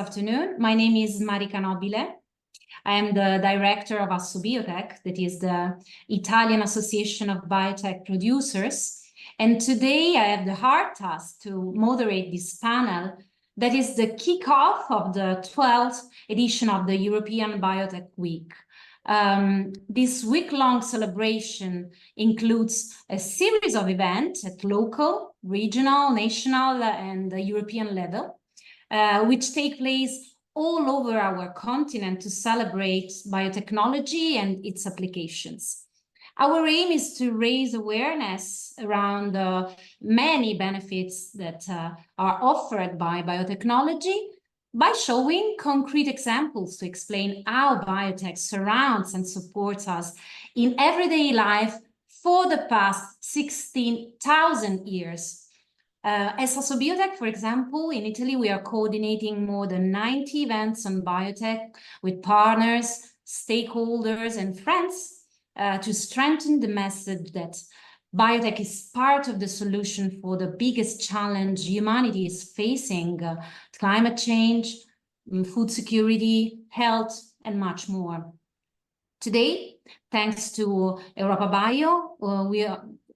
afternoon. My name is Marica Nobile. I am the director of EuropaBio, that is the Italian Association of Biotech Producers. And today I have the hard task to moderate this panel that is the kickoff of the 12th edition of the European Biotech Week. This week-long celebration includes a series of events at local, regional, national, and European level, which take place all over our continent to celebrate biotechnology and its applications. Our aim is to raise awareness around the many benefits that are offered by biotechnology by showing concrete examples to explain how biotech surrounds and supports us in everyday life for the past 16,000 years. As EuropaBio, for example, in Italy, we are coordinating more than 90 events on biotech with partners, stakeholders, and friends to strengthen the message that biotech is part of the solution for the biggest challenge humanity is facing, climate change, food security, health, and much more. Today, thanks to EuropaBio, we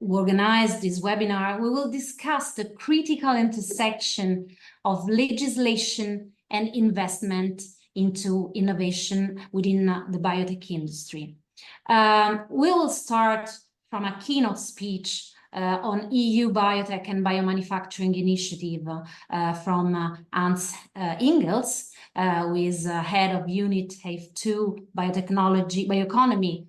organized this webinar. We will discuss the critical intersection of legislation and investment into innovation within the biotech industry. We will start from a keynote speech on EU Biotech and Biomanufacturing Initiative from Hans Ingels, who is head of Unit F2 Biotechnology, Bioeconomy,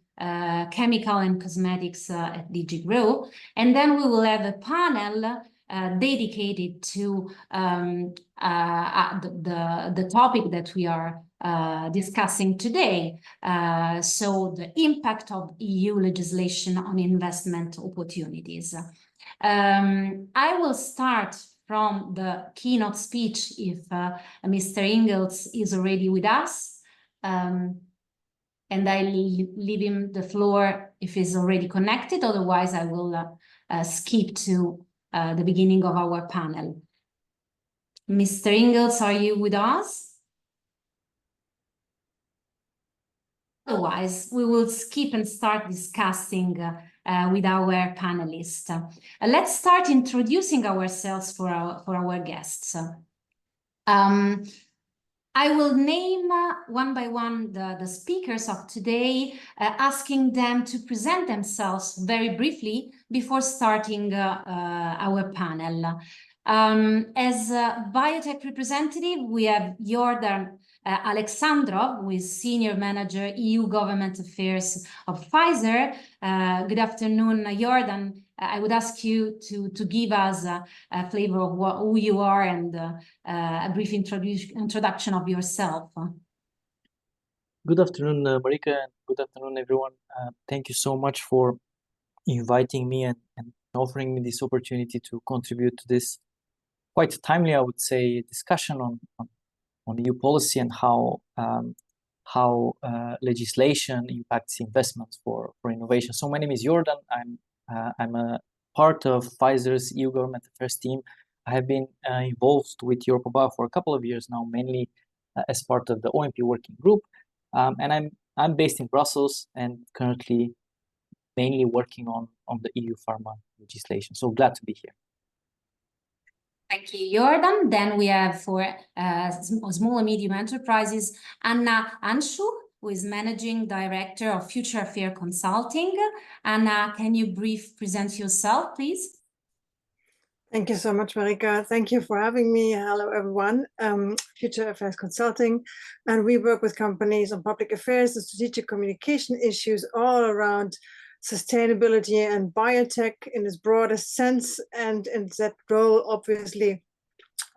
Chemical and Cosmetics at DG Grow. And then we will have a panel dedicated to the topic that we are discussing today. So the impact of EU legislation on investment opportunities. I will start from the keynote speech if Mr. Ingels is already with us. And I leave him the floor if he's already connected. Otherwise, I will skip to the beginning of our panel. Mr. Ingels, are you with us? Otherwise, we will skip and start discussing with our panelists. Let's start introducing ourselves for our guests. I will name one by one the speakers of today, asking them to present themselves very briefly before starting our panel. As a biotech representative, we have Jordan Alexandrov, who is Senior Manager, EU Government Affairs of Pfizer. Good afternoon, Jordan. I would ask you to give us a flavor of who you are and a brief introduction of yourself. Good afternoon, Marika, and good afternoon, everyone. Thank you so much for inviting me and offering me this opportunity to contribute to this quite timely, I would say, discussion on EU policy and how legislation impacts investments for innovation. So my name is Jordan. I'm a part of Pfizer's EU Government Affairs team. I have been involved with EuropaBio for a couple of years now, mainly as part of the OMP working group. And I'm based in Brussels and currently mainly working on the EU pharma legislation. So glad to be here. Thank you, Jordan. Then we have for small and medium enterprises, Anna Anshu, who is Managing Director of Future Affairs Consulting. Anna, can you present yourself, please? Thank you so much, Marika. Thank you for having me. Hello, everyone. Future Affairs Consulting, and we work with companies on public affairs and strategic communication issues all around sustainability and biotech in its broadest sense. And in that role, obviously,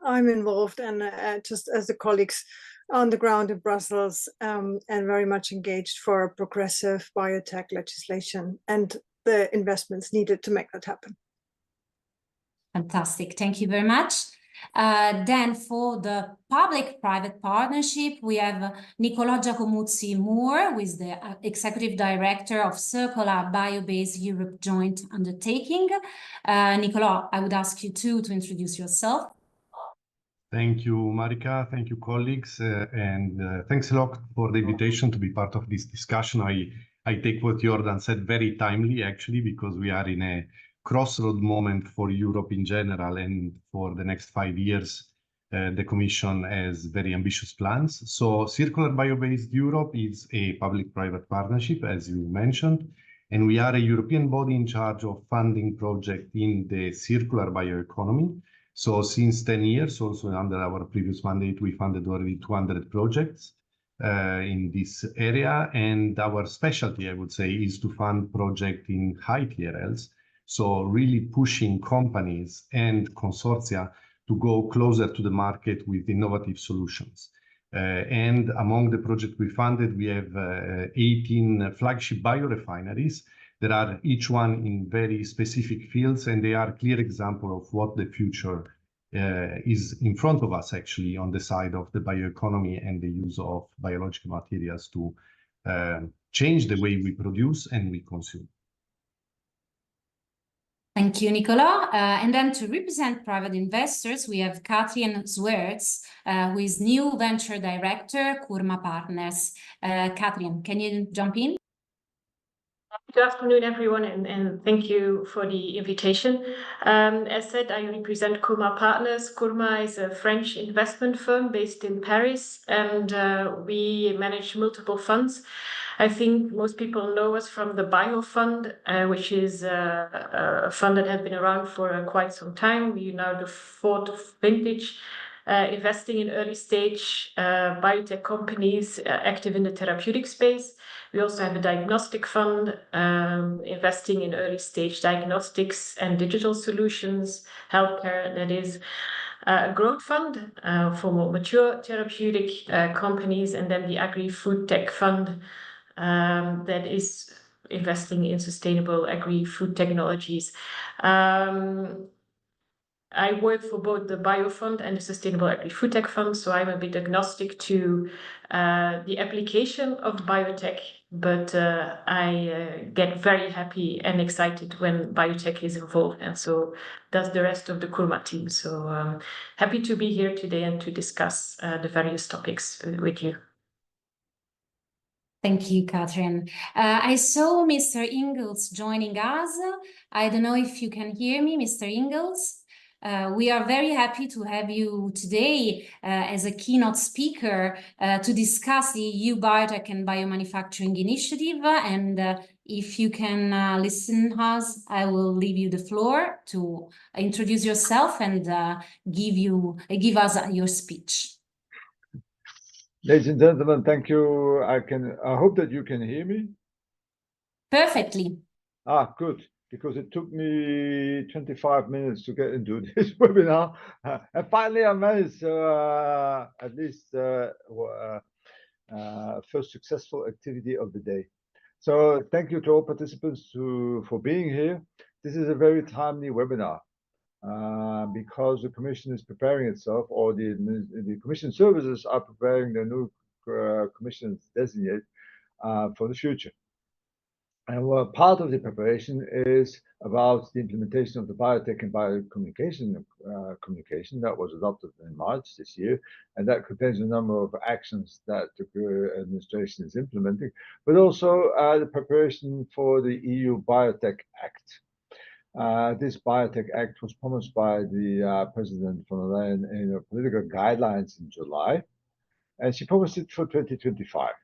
I'm involved and just as the colleagues on the ground in Brussels and very much engaged for progressive biotech legislation and the investments needed to make that happen. Fantastic. Thank you very much. Then for the public-private partnership, we have Nicola Giacomuzzi-Moore, who is the Executive Director of Circular Bio-Based Europe Joint Undertaking. Nicola, I would ask you too to introduce yourself. Thank you, Marika. Thank you, colleagues. And thanks a lot for the invitation to be part of this discussion. I take what Jordan said very timely, actually, because we are in a crossroad moment for Europe in general. And for the next 5 years, the Commission has very ambitious plans. So Circular Bio-Based Europe is a public-private partnership, as you mentioned. And we are a European body in charge of funding projects in the circular bioeconomy. So since 10 years, also under our previous mandate, we funded already 200 projects in this area. And our specialty, I would say, is to fund projects in high TRLs. So really pushing companies and consortia to go closer to the market with innovative solutions. And among the projects we funded, we have 18 flagship biorefineries that are each one in very specific fields, and they are a clear example of what the future is in front of us, actually, on the side of the bioeconomy and the use of biological materials to change the way we produce and we consume. Thank you, Nicola. And then to represent private investors, we have Katrin Zwerts, who is new venture director, Kurma Partners. Katrin, can you jump in? Good afternoon, everyone, and thank you for the invitation. As said, I represent Kurma Partners. Kurma is a French investment firm based in Paris, and we manage multiple funds. I think most people know us from the Bio Fund, which is a fund that has been around for quite some time. We are now the fourth vintage, investing in early stage biotech companies active in the therapeutic space. We also have a diagnostic fund, investing in early stage diagnostics and digital solutions, healthcare, that is a growth fund for more mature therapeutic companies, and then the agri-food tech fund that is investing in sustainable agri-food technologies. I work for both the Bio Fund and the Sustainable Agri-Food Tech Fund, so I'm a bit agnostic to the application of biotech, but I get very happy and excited when biotech is involved, and so does the rest of the Kurma team. So happy to be here today and to discuss the various topics with you. Thank you, Katrin. I saw Mr. Ingels joining us. I don't know if you can hear me, Mr. Ingels. We are very happy to have you today as a keynote speaker to discuss the EU Biotech and Biomanufacturing Initiative. And if you can listen to us, I will leave you the floor to introduce yourself and give us your speech. Ladies and gentlemen, thank you. I hope that you can hear me. Perfectly. Good. Because it took me 25 minutes to get into this webinar. And finally, I managed at least first successful activity of the day. So thank you to all participants for being here. This is a very timely webinar because the Commission is preparing itself, or the Commission services are preparing the new Commission designate for the future. And part of the preparation is about the implementation of the biotech and biocommunication communication that was adopted in March this year, and that contains a number of actions that the administration is implementing, but also the preparation for the EU Biotech Act. This Biotech Act was promised by the President von der Leyen in her political guidelines in July, and she promised it for 2025.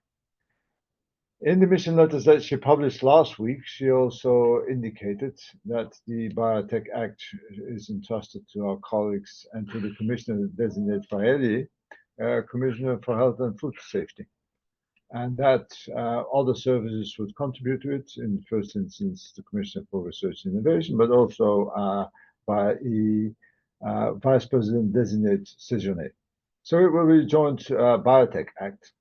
In the mission letters that she published last week, she also indicated that the Biotech Act is entrusted to our colleagues and to the Commissioner designate Faeli, Commissioner for Health and Food Safety, and that other services would contribute to it, in the first instance, the Commissioner for Research and Innovation, but also by the Vice President designate Sejourné. So it will be a joint Biotech Act,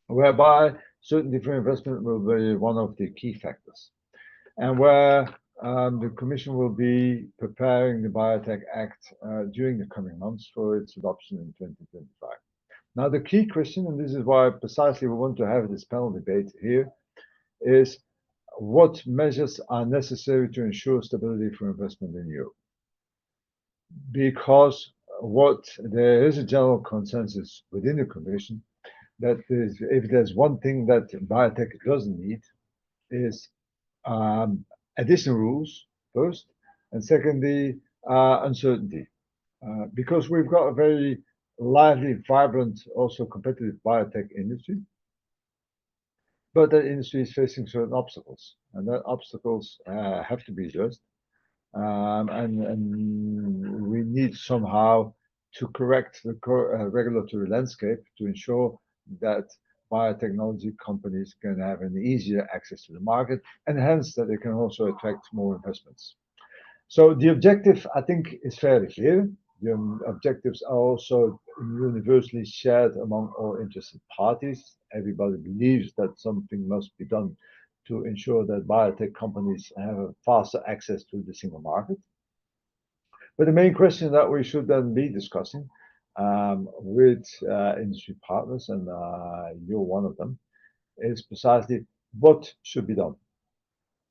whereby certainty for investment will be one of the key factors, and where the Commission will be preparing the Biotech Act during the coming months for its adoption in 2025. Now, the key question, and this is why precisely we want to have this panel debate here, is what measures are necessary to ensure stability for investment in Europe? Because what there is a general consensus within the Commission that if there's one thing that biotech doesn't need is additional rules first, and secondly, uncertainty. Because we've got a very lively, vibrant, also competitive biotech industry, but that industry is facing certain obstacles, and that obstacles have to be addressed. And we need somehow to correct the regulatory landscape to ensure that biotechnology companies can have an easier access to the market, and hence that they can also attract more investments. So the objective, I think, is fairly clear. The objectives are also universally shared among all interested parties. Everybody believes that something must be done to ensure that biotech companies have a faster access to the single market. But the main question that we should then be discussing with industry partners, and you're one of them, is precisely what should be done.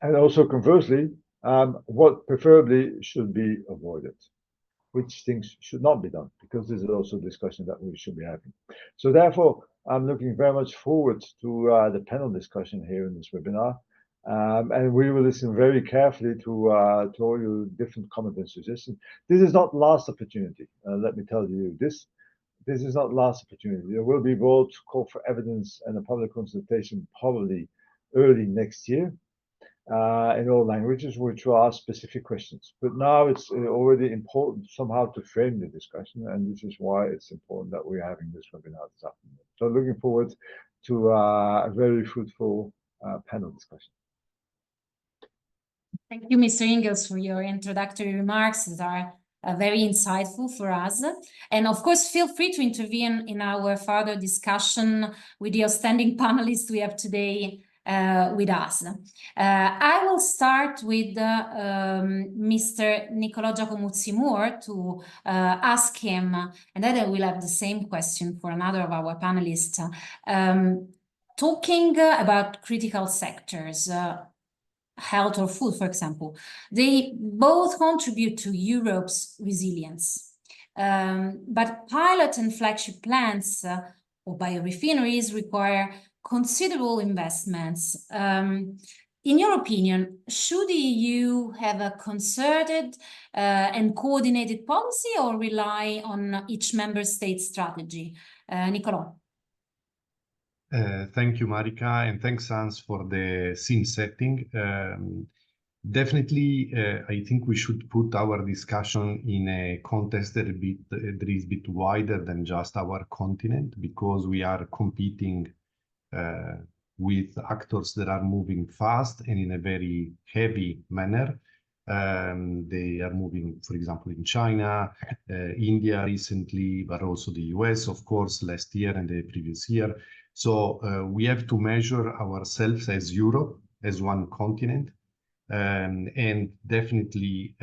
And also conversely, what preferably should be avoided, which things should not be done, because this is also a discussion that we should be having. So therefore, I'm looking very much forward to the panel discussion here in this webinar. And we will listen very carefully to all your different comments and suggestions. This is not last opportunity. Let me tell you this. This is not last opportunity. There will be both call for evidence and a public consultation probably early next year in all languages, which will ask specific questions. But now it's already important somehow to frame the discussion, and this is why it's important that we're having this webinar this afternoon. So looking forward to a very fruitful panel discussion. Thank you, Mr. Ingels, for your introductory remarks that are very insightful for us. And of course, feel free to intervene in our further discussion with the outstanding panelists we have today with us. I will start with Mr. Niccolò Giacomuzzi-Moore to ask him, and then I will have the same question for another of our panelists. Talking about critical sectors, health or food, for example, they both contribute to Europe's resilience. But pilot and flagship plants or biorefineries require considerable investments. In your opinion, should the EU have a concerted and coordinated policy or rely on each member state's strategy? Niccolò. Thank you, Marika, and thanks, Hans, for the scene setting. Definitely, I think we should put our discussion in a context that is a bit wider than just our continent, because we are competing with actors that are moving fast and in a very heavy manner. They are moving, for example, in China, India recently, but also the US, of course, last year and the previous year. So we have to measure ourselves as Europe, as one continent, and definitely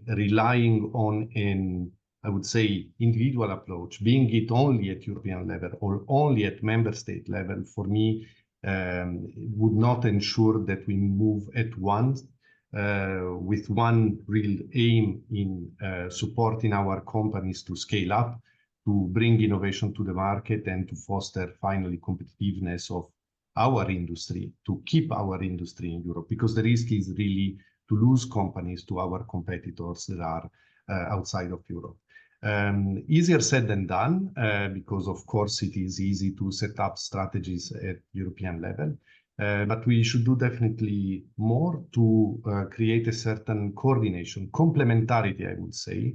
relying on an, I would say, individual approach, being it only at European level or only at member state level, for me, would not ensure that we move at once with one real aim in supporting our companies to scale up, to bring innovation to the market, and to foster finally competitiveness of our industry, to keep our industry in Europe, because the risk is really to lose companies to our competitors that are outside of Europe. Easier said than done, because of course it is easy to set up strategies at European level, but we should do definitely more to create a certain coordination, complementarity, I would say,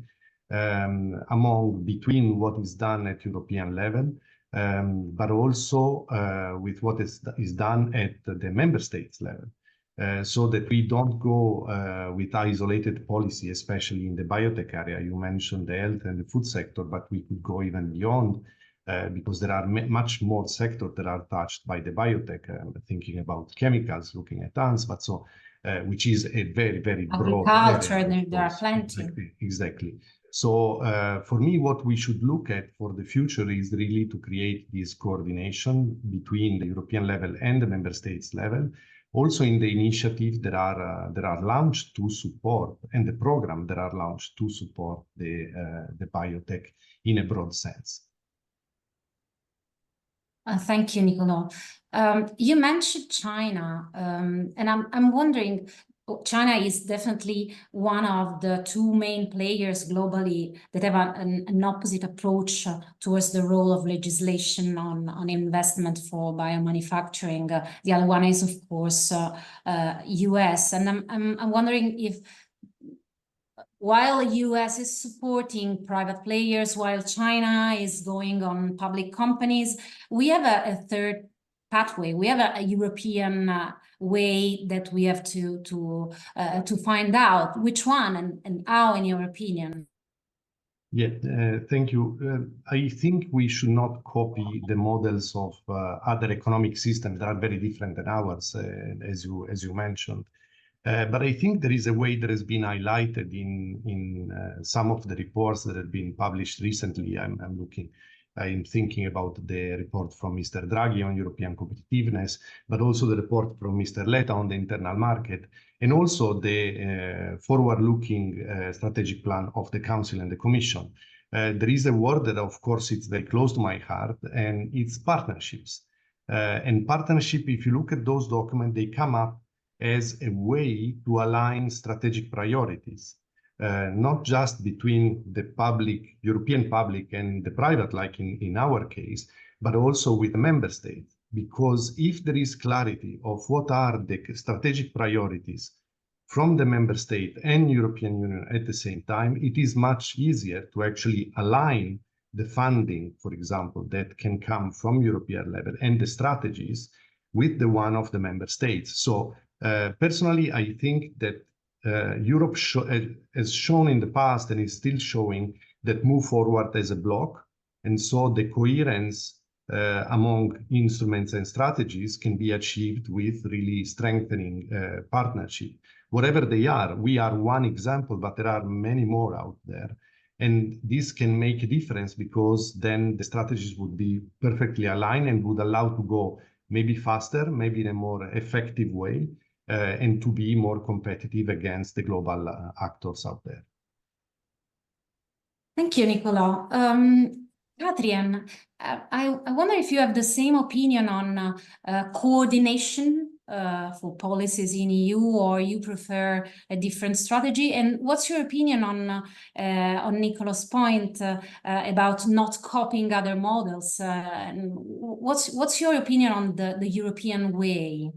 between what is done at European level, but also with what is done at the member states level, so that we don't go with isolated policy, especially in the biotech area. You mentioned the health and the food sector, but we could go even beyond, because there are much more sectors that are touched by the biotech. Thinking about chemicals, looking at ants, but so which is a very, very broad area. There are plenty. Exactly. So for me, what we should look at for the future is really to create this coordination between the European level and the member states level, also in the initiative that are launched to support, and the program that are launched to support the biotech in a broad sense. Thank you, Niccolò. You mentioned China, and I'm wondering, China is definitely one of the two main players globally that have an opposite approach towards the role of legislation on investment for biomanufacturing. The other one is, of course, US. And I'm wondering if, while US is supporting private players, while China is going on public companies, we have a third pathway. We have a European way that we have to find out which one and how, in your opinion. Yeah, thank you. I think we should not copy the models of other economic systems that are very different than ours, as you mentioned. But I think there is a way that has been highlighted in some of the reports that have been published recently. I'm thinking about the report from Mr. Draghi on European competitiveness, but also the report from Mr. Letta on the internal market, and also the forward-looking strategic plan of the Council and the Commission. There is a word that, of course, it's very close to my heart, and it's partnerships. And partnership, if you look at those documents, they come up as a way to align strategic priorities. Not just between the public, European public, and the private, like in our case, but also with the member states. Because if there is clarity of what are the strategic priorities from the member state and European Union at the same time, it is much easier to actually align the funding, for example, that can come from European level and the strategies with the one of the member states. So personally, I think that Europe has shown in the past and is still showing that move forward as a bloc. And so the coherence among instruments and strategies can be achieved with really strengthening partnership. Whatever they are, we are one example, but there are many more out there. And this can make a difference because then the strategies would be perfectly aligned and would allow to go maybe faster, maybe in a more effective way, and to be more competitive against the global actors out there. Thank you, Niccolò. Adrian, I wonder if you have the same opinion on coordination for policies in EU, or you prefer a different strategy? And what's your opinion on Niccolò's point about not copying other models? And what's your opinion on the European way?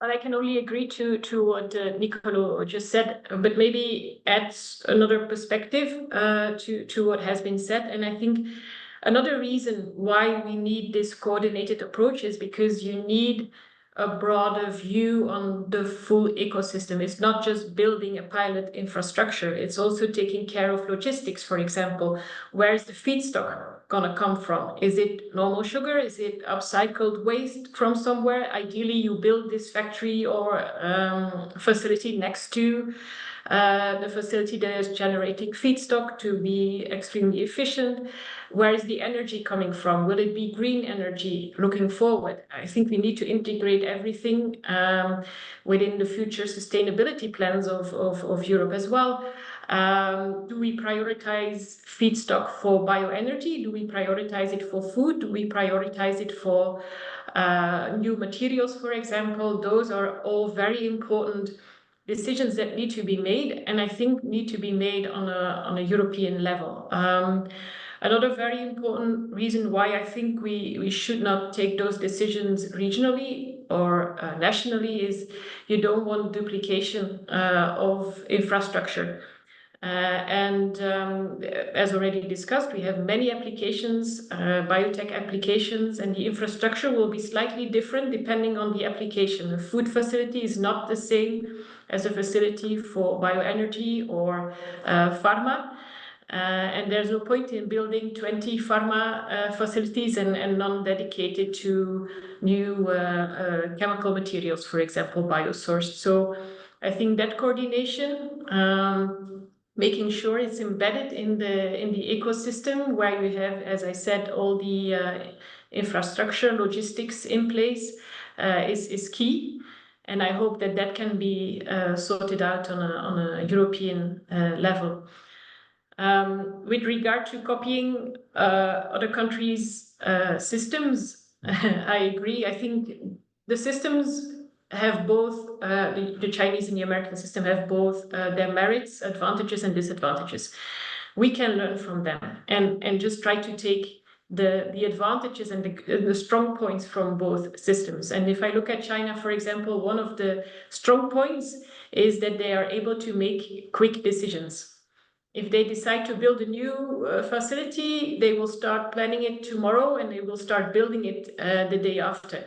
Well, I can only agree to what Niccolò just said, but maybe adds another perspective to what has been said. And I think another reason why we need this coordinated approach is because you need a broader view on the full ecosystem. It's not just building a pilot infrastructure, it's also taking care of logistics, for example. Where is the feedstock gonna come from? Is it normal sugar? Is it upcycled waste from somewhere? Ideally, you build this factory or facility next to the facility that is generating feedstock to be extremely efficient. Where is the energy coming from? Will it be green energy looking forward? I think we need to integrate everything within the future sustainability plans of Europe as well. Do we prioritize feedstock for bioenergy? Do we prioritize it for food? Do we prioritize it for new materials, for example? Those are all very important decisions that need to be made, and I think need to be made on a European level. Another very important reason why I think we should not take those decisions regionally or nationally is you don't want duplication of infrastructure. As already discussed, we have many applications, biotech applications, and the infrastructure will be slightly different depending on the application. A food facility is not the same as a facility for bioenergy or pharma. And there's no point in building 20 pharma facilities and none dedicated to new chemical materials, for example, biosourced. So I think that coordination, making sure it's embedded in the ecosystem where you have, as I said, all the infrastructure, logistics in place is key. And I hope that that can be sorted out on a European level. With regard to copying other countries' systems, I agree. I think the systems have both, the Chinese and the American system have both their merits, advantages and disadvantages. We can learn from them and just try to take the advantages and the strong points from both systems. And if I look at China, for example, one of the strong points is that they are able to make quick decisions. If they decide to build a new facility, they will start planning it tomorrow and they will start building it the day after.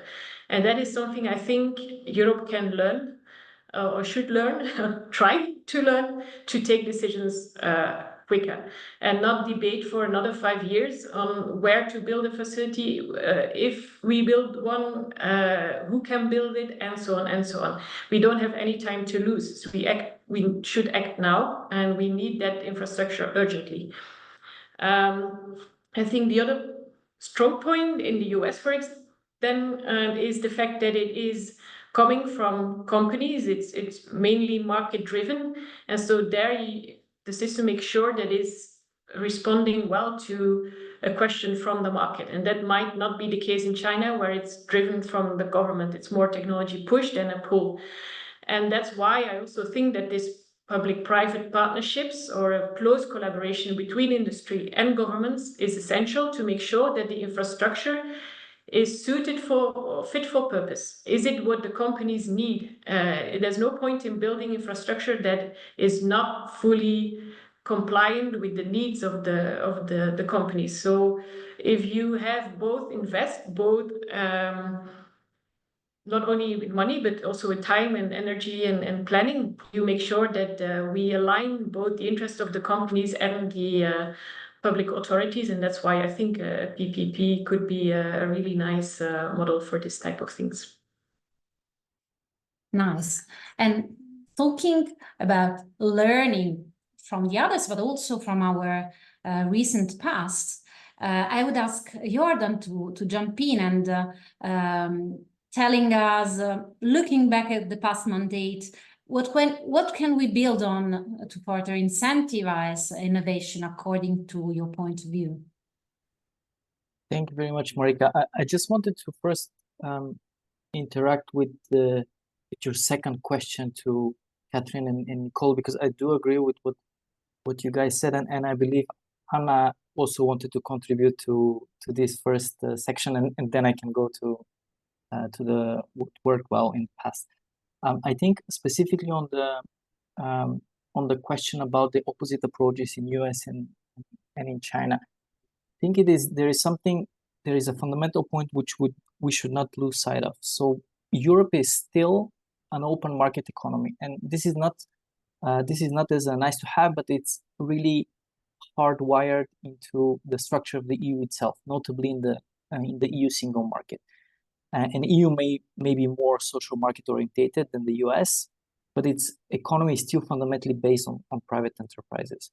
And that is something I think Europe can learn or should learn, try to learn, to take decisions quicker and not debate for another 5 years on where to build a facility. If we build one, who can build it, and so on and so on. We don't have any time to lose. So we should act now, and we need that infrastructure urgently. I think the other strong point in the US, for example, then is the fact that it is coming from companies. It's mainly market driven, and so there the system makes sure that it's responding well to a question from the market, and that might not be the case in China, where it's driven from the government. It's more technology push than a pull, and that's why I also think that this public-private partnerships or a close collaboration between industry and governments is essential to make sure that the infrastructure is suited for, fit for purpose. Is it what the companies need? There's no point in building infrastructure that is not fully compliant with the needs of the companies. So if you have both not only with money, but also with time and energy and planning, you make sure that we align both the interests of the companies and the public authorities. And that's why I think PPP could be a really nice model for this type of things. Nice. And talking about learning from the others, but also from our recent past, I would ask Jordan to jump in and telling us, looking back at the past mandate, what can we build on to further incentivize innovation according to your point of view? Thank you very much, Marika. I just wanted to first interact with your second question to Catherine and Nicole, because I do agree with what you guys said, and I believe Anna also wanted to contribute to this first section, and then I can go to the what worked well in the past. I think specifically on the question about the opposite approaches in US and in China, I think there is a fundamental point which we should not lose sight of. So Europe is still an open market economy, and this is not as a nice to have, but it's really hardwired into the structure of the EU itself, notably in the EU single market. And EU may be more social market orientated than the US, but its economy is still fundamentally based on private enterprises.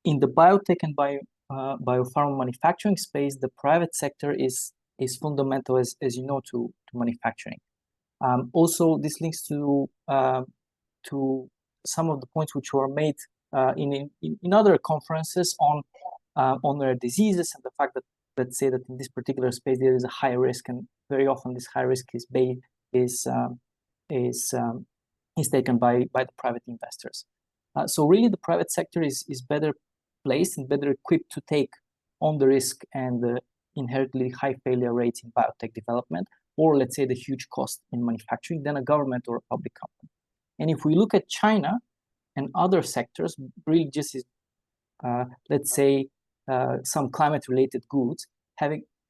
In the biotech and biopharma manufacturing space, the private sector is fundamental, as you know, to manufacturing. Also, this links to some of the points which were made in other conferences on rare diseases, and the fact that, let's say that in this particular space there is a high risk, and very often this high risk is taken by the private investors. So really, the private sector is better placed and better equipped to take on the risk and the inherently high failure rates in biotech development, or let's say the huge cost in manufacturing, than a government or a public company. And if we look at China and other sectors, really just let's say some climate-related goods,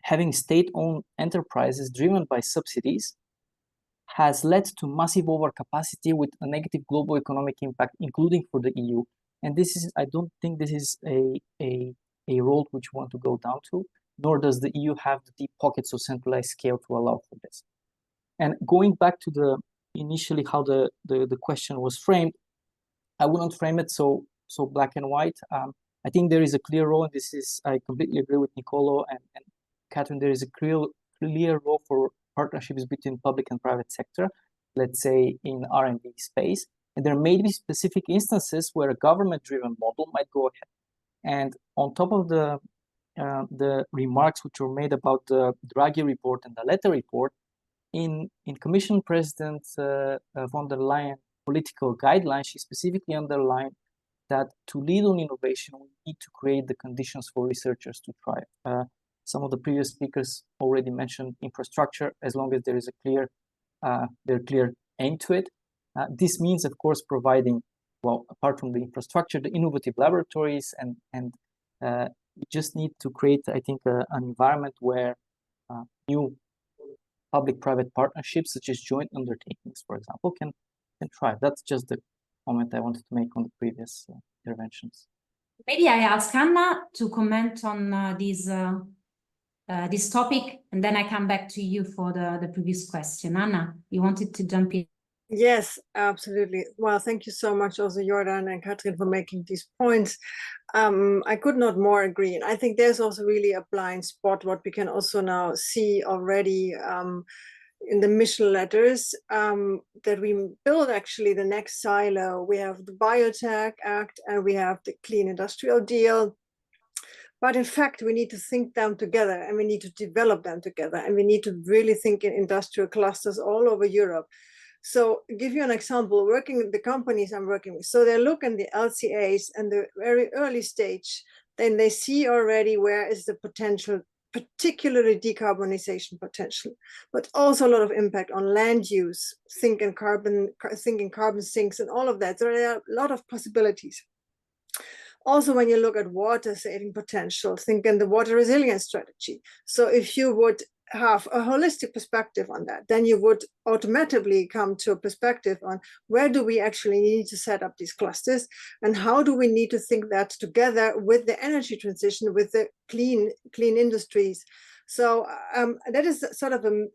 having state-owned enterprises driven by subsidies has led to massive overcapacity with a negative global economic impact, including for the EU. And I don't think this is a road which we want to go down to, nor does the EU have the deep pockets of centralized scale to allow for this. And going back to initially how the question was framed, I wouldn't frame it so black and white. I think there is a clear role, and I completely agree with Nicolo and Catherine, there is a clear role for partnerships between public and private sector. let's say, in R&D space. And there may be specific instances where a government-driven model might go ahead. And on top of the remarks which were made about the Draghi report and the Letta report, in Commission President von der Leyen political guidelines, she specifically underlined that to lead on innovation, we need to create the conditions for researchers to thrive. Some of the previous speakers already mentioned infrastructure, as long as there is a clear aim to it. This means, of course, providing, well, apart from the infrastructure, the innovative laboratories, and we just need to create, I think, an environment where new public-private partnerships, such as joint undertakings, for example, can thrive. That's just the comment I wanted to make on the previous interventions. Maybe I ask Anna to comment on this topic, and then I come back to you for the previous question. Anna, you wanted to jump in? Yes, absolutely. Well, thank you so much also, Jordan and Katrin, for making these points. I could not more agree. And I think there's also really a blind spot, what we can also now see already in the mission letters, that we build actually the next silo. We have the Biotech Act and we have the Clean Industrial Deal. But in fact, we need to think them together and we need to develop them together. And we need to really think in industrial clusters all over Europe. So give you an example, working with the companies I'm working with. So they look in the LCAs and the very early stage, then they see already where is the potential, particularly decarbonization potential, but also a lot of impact on land use, thinking carbon sinks and all of that. So there are a lot of possibilities. Also, when you look at water saving potential, think in the water resilience strategy. So if you would have a holistic perspective on that, then you would automatically come to a perspective on where do we actually need to set up these clusters and how do we need to think that together with the energy transition, with the clean industries. So that is sort of a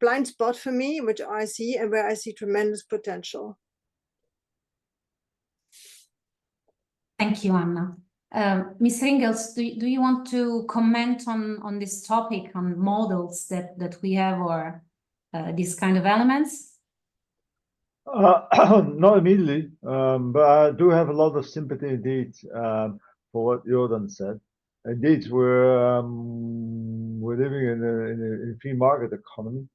blind spot for me, which I see and where I see tremendous potential. Thank you, Anna. Ms. Ringels, do you want to comment on this topic, on models that we have, or these kind of elements? Not immediately, but I do have a lot of sympathy indeed for what Jordan said. Indeed, we're living in a free market economy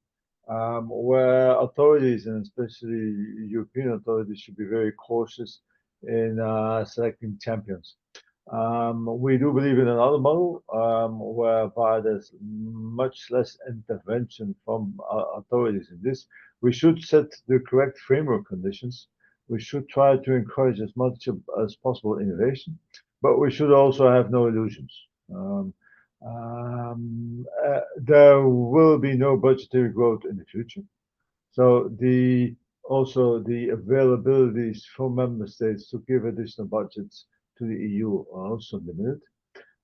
where authorities, and especially European authorities, should be very cautious in selecting champions. We do believe in another model whereby there's much less intervention from authorities in this. We should set the correct framework conditions. We should try to encourage as much as possible innovation, but we should also have no illusions. There will be no budgetary growth in the future. So also the availabilities from member states to give additional budgets to the EU are also limited.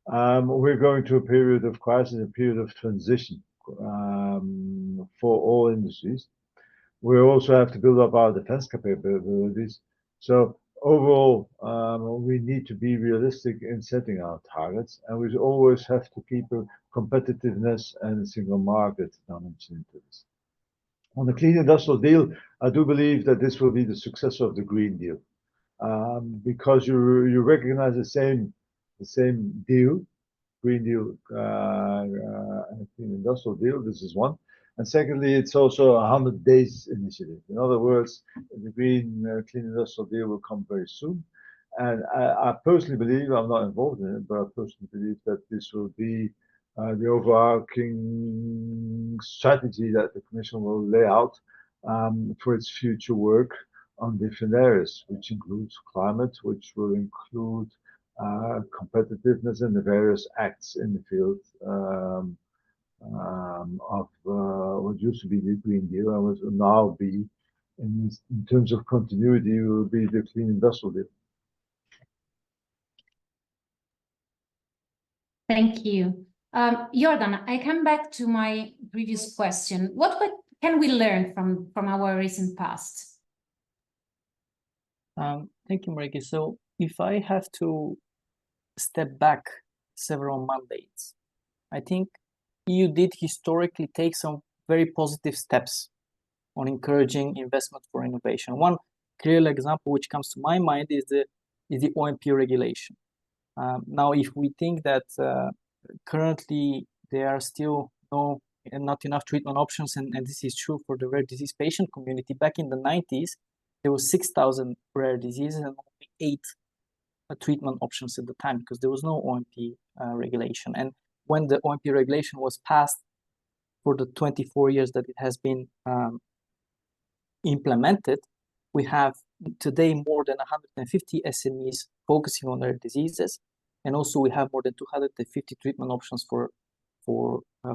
We're going through a period of crisis, a period of transition for all industries. We also have to build up our defense capabilities. So overall, we need to be realistic in setting our targets, and we always have to keep a competitiveness and a single market dimension into this. On the Clean Industrial Deal, I do believe that this will be the successor of the Green Deal, because you recognize the same deal, Green Deal and Clean Industrial Deal. This is one, and secondly, it's also a 100 days initiative. In other words, the Clean Industrial Deal will come very soon, and I personally believe, I'm not involved in it, but I personally believe that this will be the overarching strategy that the Commission will lay out for its future work on different areas, which includes climate, which will include competitiveness and the various acts in the field of what used to be the Green Deal and what will now be, in terms of continuity, will be the Clean Industrial Deal. Thank you. Jordan, I come back to my previous question. What can we learn from our recent past? Thank you, Marike. So if I have to step back several mandates, I think EU did historically take some very positive steps on encouraging investment for innovation. One clear example which comes to my mind is the OMP regulation. Now, if we think that currently there are still not enough treatment options, and this is true for the rare disease patient community, back in the 90s, there was 6,000 rare diseases and only 8 treatment options at the time because there was no OMP regulation. And when the OMP regulation was passed, for the 24 years that it has been implemented, we have today more than 150 SMEs focusing on rare diseases, and also we have more than 250 treatment options for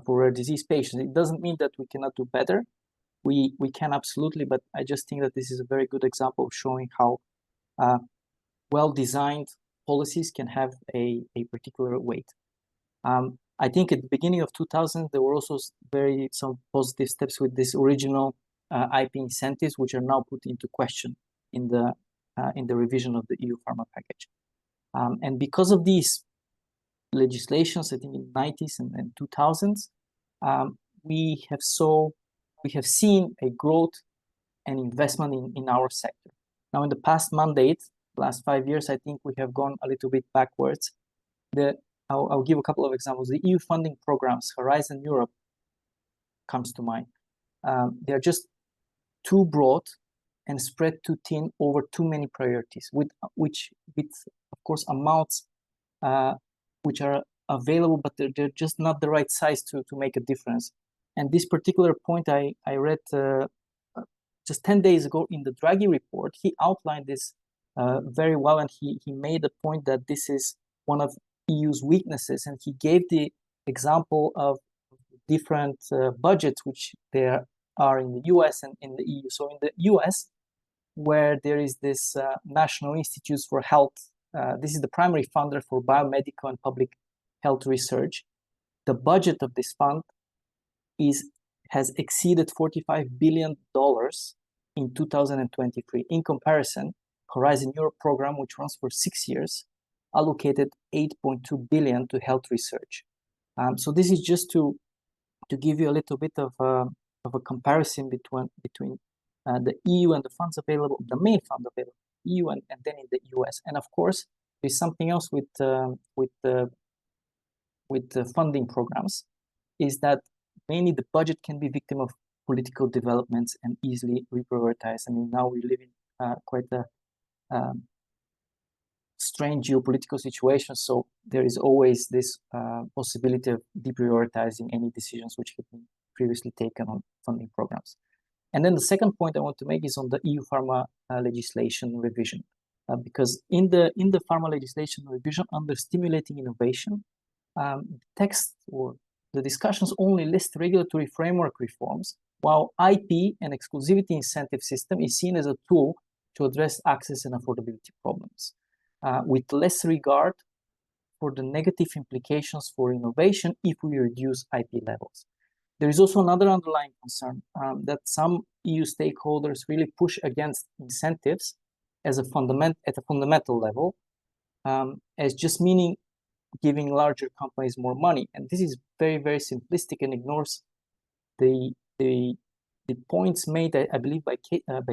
rare disease patients. It doesn't mean that we cannot do better. We can absolutely, but I just think that this is a very good example of showing how well-designed policies can have a particular weight. I think at the beginning of 2000, there were also some positive steps with this original IP incentives, which are now put into question in the revision of the EU Pharma package. And because of these legislations, I think in the 90s and 2000s, we have seen a growth and investment in our sector. Now, in the past mandate, last 5 years, I think we have gone a little bit backwards. I'll give a couple of examples. The EU funding programs, Horizon Europe, comes to mind. They're just too broad and spread too thin over too many priorities, which of course amounts which are available, but they're just not the right size to make a difference. And this particular point I read just 10 days ago in the Draghi report. He outlined this very well, and he made the point that this is one of EU's weaknesses, and he gave the example of different budgets which there are in the US and in the EU. So in the US, where there is this National Institutes for Health, this is the primary funder for biomedical and public health research. The budget of this fund has exceeded $45 billion in 2023. In comparison, Horizon Europe program, which runs for 6 years, allocated 8.2 billion to health research. So this is just to give you a little bit of a comparison between the EU and the funds available, the main fund available, EU and then in the US. And of course, there's something else with the funding programs, is that mainly the budget can be victim of political developments and easily reprioritized. I mean, now we live in quite a strange geopolitical situation, so there is always this possibility of deprioritizing any decisions which have been previously taken on funding programs. And then the second point I want to make is on the EU Pharma legislation revision, because in the Pharma legislation revision under stimulating innovation, the text or the discussions only list regulatory framework reforms, while IP and exclusivity incentive system is seen as a tool to address access and affordability problems, with less regard for the negative implications for innovation if we reduce IP levels. There is also another underlying concern that some EU stakeholders really push against incentives at a fundamental level, as just meaning giving larger companies more money. And this is very, very simplistic and ignores the points made, I believe, by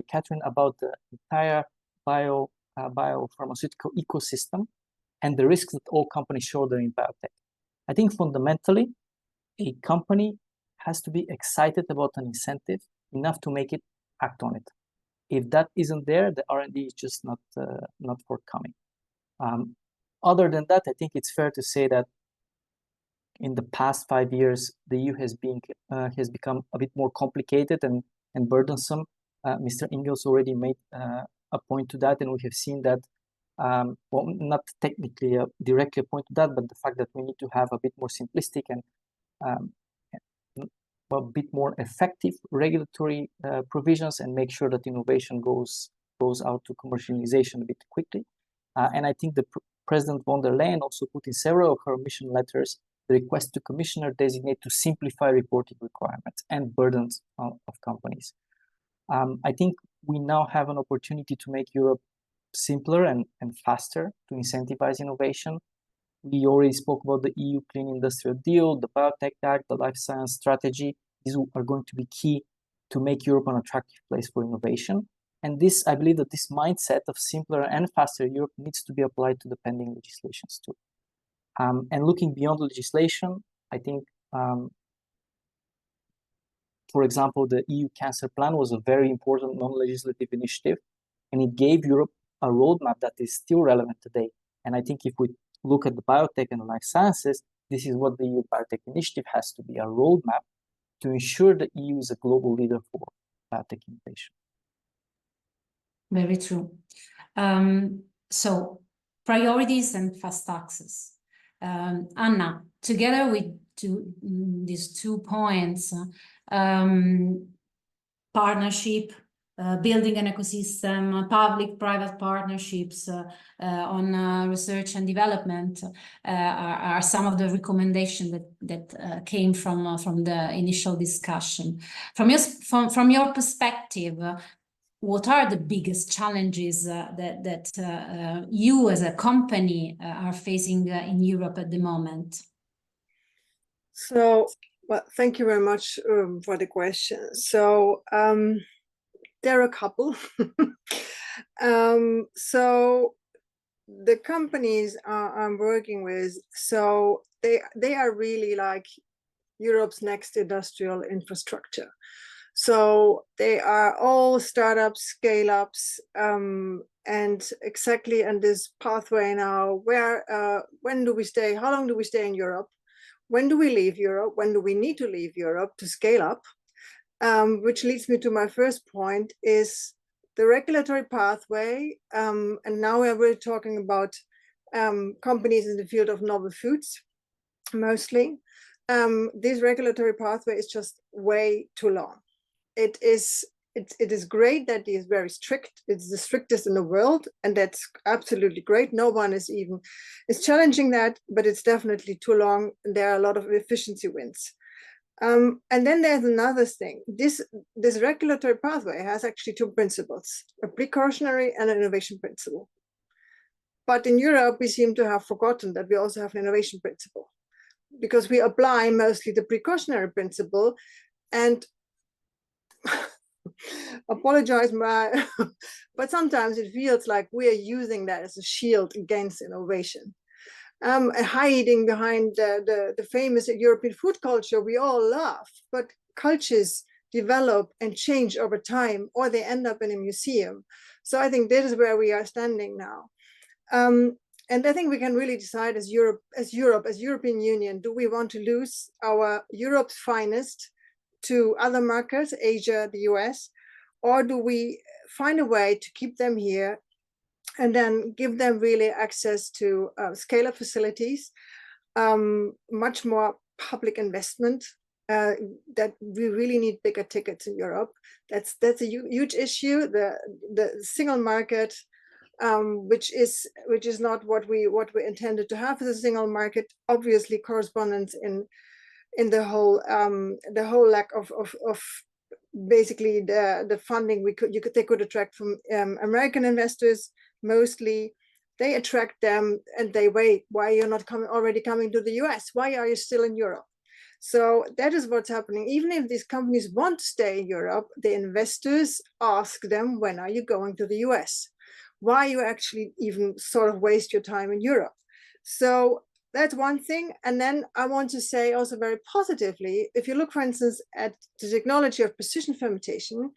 Catherine about the entire biopharmaceutical ecosystem and the risks that all companies shoulder in biotech. I think fundamentally, a company has to be excited about an incentive enough to make it act on it. If that isn't there, the R&D is just not forthcoming. Other than that, I think it's fair to say that in the past 5 years, the EU has become a bit more complicated and burdensome. Mr. Ingels already made a point to that, and we have seen that, well, not technically directly a point to that, but the fact that we need to have a bit more simplistic and a bit more effective regulatory provisions and make sure that innovation goes out to commercialization a bit quickly. And I think the President von der Leyen also put in several of her mission letters the request to Commissioner designate to simplify reporting requirements and burdens of companies. I think we now have an opportunity to make Europe simpler and faster to incentivize innovation. We already spoke about the EU Clean Industrial Deal, the Biotech Act, the Life Science Strategy. These are going to be key to make Europe an attractive place for innovation. And this, I believe that this mindset of simpler and faster Europe needs to be applied to the pending legislations too. And looking beyond legislation, I think, for example, the EU Cancer Plan was a very important non-legislative initiative, and it gave Europe a roadmap that is still relevant today. And I think if we look at the biotech and life sciences, this is what the EU Biotech Initiative has to be, a roadmap to ensure the EU is a global leader for biotech innovation. Very true. So priorities and fast access. Anna, together with these 2 points, partnership, building an ecosystem, public-private partnerships on research and development are some of the recommendations that came from the initial discussion. From your perspective, what are the biggest challenges that you as a company are facing in Europe at the moment? So, well, thank you very much for the question. So, there are a couple. So the companies I'm working with, so they are really like Europe's next industrial infrastructure. So they are all startups, scale-ups, and exactly in this pathway now, where, when do we stay? How long do we stay in Europe? When do we leave Europe? When do we need to leave Europe to scale up? Which leads me to my first point is the regulatory pathway. And now we're really talking about companies in the field of novel foods, mostly. This regulatory pathway is just way too long. It is great that it is very strict. It's the strictest in the world, and that's absolutely great. No one is challenging that, but it's definitely too long. There are a lot of efficiency wins. And then there's another thing. This regulatory pathway has actually 2 principles: a precautionary and an innovation principle. But in Europe, we seem to have forgotten that we also have an innovation principle, because we apply mostly the precautionary principle. And apologize, but sometimes it feels like we are using that as a shield against innovation. Hiding behind the famous European food culture we all love, but cultures develop and change over time, or they end up in a museum. So I think this is where we are standing now. And I think we can really decide as European Union, do we want to lose our Europe's finest to other markets, Asia, the US, or do we find a way to keep them here and then give them really access to scale-up facilities, much more public investment, that we really need bigger tickets in Europe. That's a huge issue. The single market, which is not what we intended to have as a single market, obviously corresponds in the whole lack of basically the funding they could attract from American investors. Mostly they attract them and they wait, why you're not already coming to the US? Why are you still in Europe? So that is what's happening. Even if these companies want to stay in Europe, the investors ask them, when are you going to the US? Why you actually even sort of waste your time in Europe? So that's one thing. And then I want to say also very positively, if you look, for instance, at the technology of precision fermentation,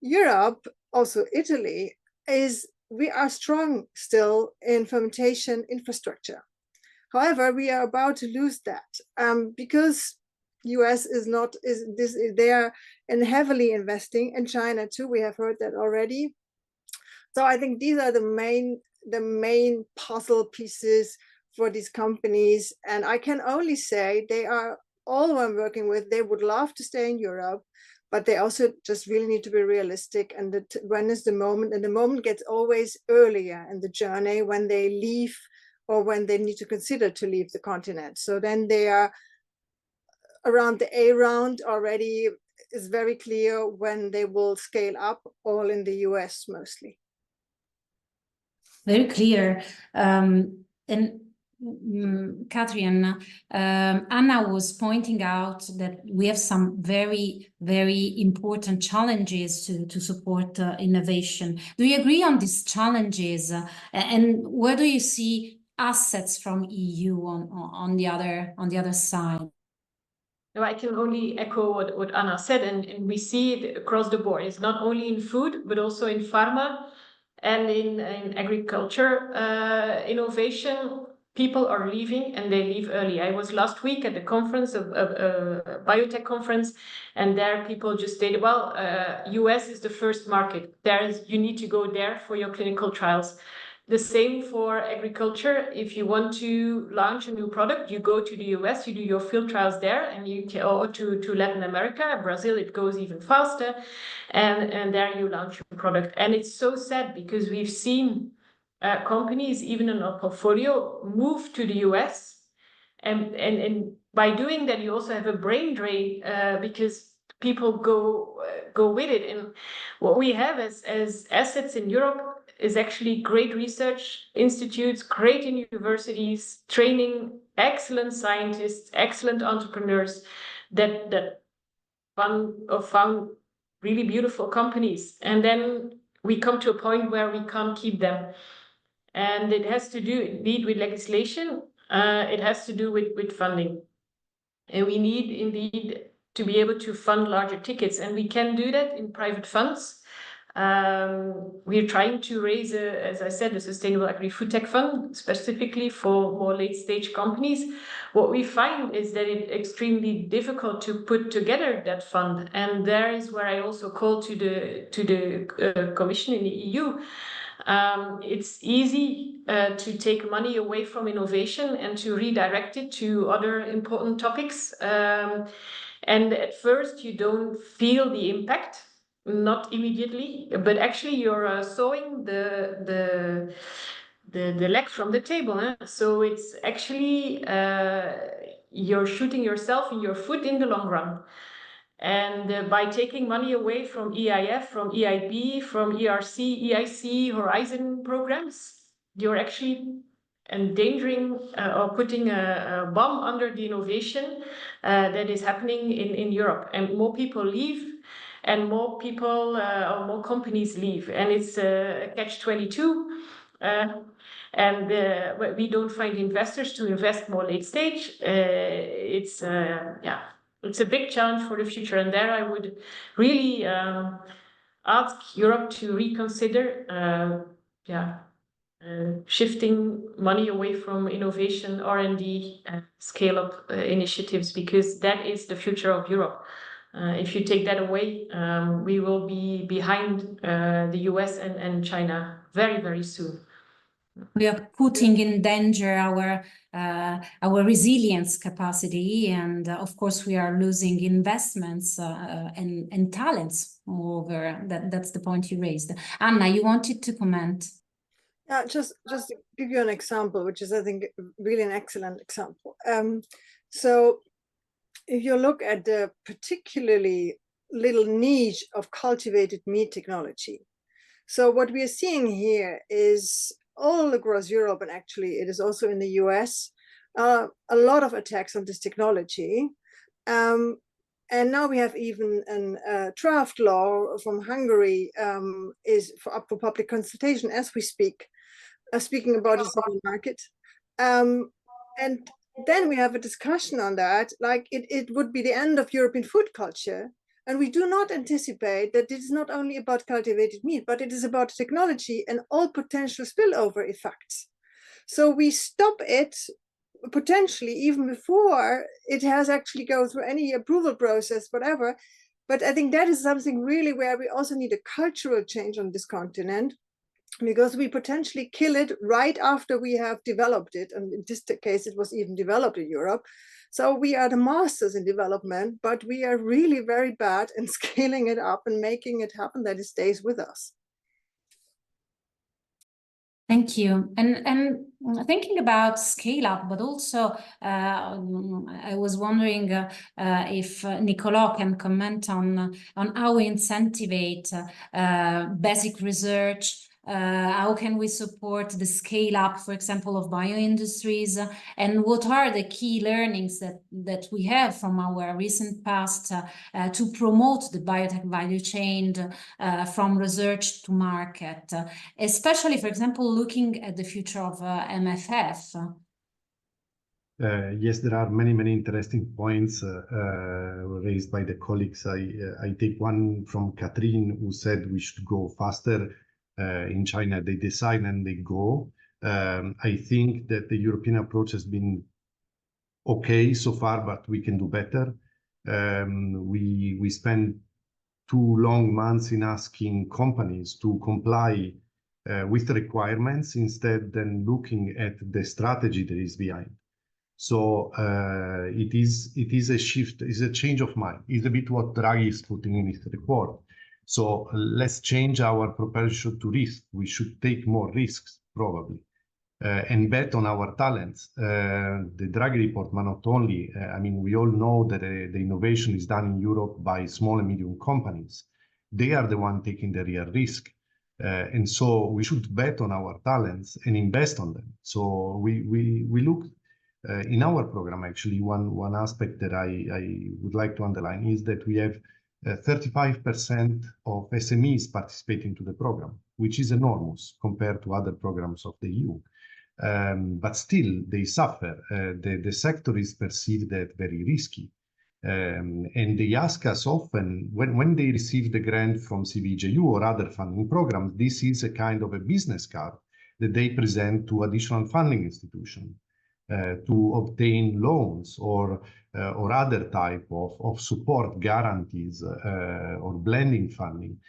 Europe, also Italy, we are strong still in fermentation infrastructure. However, we are about to lose that because US they are heavily investing in China too. We have heard that already. So I think these are the main puzzle pieces for these companies. And I can only say they are all who I'm working with, they would love to stay in Europe, but they also just really need to be realistic. And when is the moment? And the moment gets always earlier in the journey when they leave or when they need to consider to leave the continent. So then they are around the A round already is very clear when they will scale up, all in the US mostly. Very clear. And Catherine, Anna was pointing out that we have some very, very important challenges to support innovation. Do you agree on these challenges? And where do you see assets from EU on the other side? No, I can only echo what Anna said, and we see it across the board. It's not only in food, but also in pharma and in agriculture innovation. People are leaving, and they leave early. I was last week at the conference, a biotech conference, and there people just stated, well, US is the first market. You need to go there for your clinical trials. The same for agriculture. If you want to launch a new product, you go to the US, you do your field trials there, and or to Latin America, Brazil, it goes even faster, and there you launch your product. And it's so sad because we've seen companies, even in our portfolio, move to the US, and by doing that, you also have a brain drain because people go with it. And what we have as assets in Europe is actually great research institutes, great universities, training excellent scientists, excellent entrepreneurs that found really beautiful companies. And then we come to a point where we can't keep them. And it has to do indeed with legislation. It has to do with funding. And we need indeed to be able to fund larger tickets. And we can do that in private funds. We're trying to raise, as I said, a sustainable agri-food tech fund specifically for more late-stage companies. What we find is that it's extremely difficult to put together that fund, and there is where I also call to the Commission in the EU. It's easy to take money away from innovation and to redirect it to other important topics. And at first, you don't feel the impact. Not immediately, but actually you're sowing the leg from the table. So it's actually you're shooting yourself in your foot in the long run. And by taking money away from EIF, from EIB, from ERC, EIC, Horizon programs, you're actually endangering or putting a bomb under the innovation that is happening in Europe. And more people leave, and more people or more companies leave, and it's a catch-22. And we don't find investors to invest more late stage. It's a big challenge for the future, and there I would really ask Europe to reconsider shifting money away from innovation, R&D, scale-up initiatives, because that is the future of Europe. If you take that away, we will be behind the US and China very, very soon. We are putting in danger our resilience capacity, and of course we are losing investments and talents. Moreover, that's the point you raised. Anna, you wanted to comment? Yeah, just to give you an example, which is I think really an excellent example. So if you look at the particularly little niche of cultivated meat technology, so what we are seeing here is all across Europe, and actually it is also in the US, a lot of attacks on this technology. And now we have even a draft law from Hungary is up for public consultation as we speak, speaking about the single market. And then we have a discussion on that, like it would be the end of European food culture. And we do not anticipate that it is not only about cultivated meat, but it is about technology and all potential spillover effects. So we stop it potentially even before it has actually go through any approval process, whatever. But I think that is something really where we also need a cultural change on this continent, because we potentially kill it right after we have developed it. And in this case, it was even developed in Europe. So we are the masters in development, but we are really very bad in scaling it up and making it happen that it stays with us. Thank you. And thinking about scale up, but also I was wondering if Nicolas can comment on how we incentivate basic research How can we support the scale up, for example, of bioindustries? And what are the key learnings that we have from our recent past to promote the biotech value chain from research to market, especially, for example, looking at the future of MFF? Yes, there are many interesting points raised by the colleagues. I take one from Catherine, who said we should go faster. In China, they decide and they go. I think that the European approach has been okay so far, but we can do better. We spend 2 long months in asking companies to comply with the requirements instead than looking at the strategy that is behind. So it is a shift, it's a change of mind. It's a bit what Draghi is putting in his report. So let's change our proportion to risk. We should take more risks, probably, and bet on our talents. The Draghi report, but not only, I mean, we all know that the innovation is done in Europe by small and medium companies. They are the one taking the real risk. And so we should bet on our talents and invest on them. So we look in our program, actually, one aspect that I would like to underline is that we have 35% of SMEs participating to the program, which is enormous compared to other programs of the EU. But still, they suffer. The sector is perceived as very risky. And they ask us often, when they receive the grant from CVJU or other funding programs, this is a kind of a business card that they present to additional funding institutions. To obtain loans or other type of support guarantees or blending funding.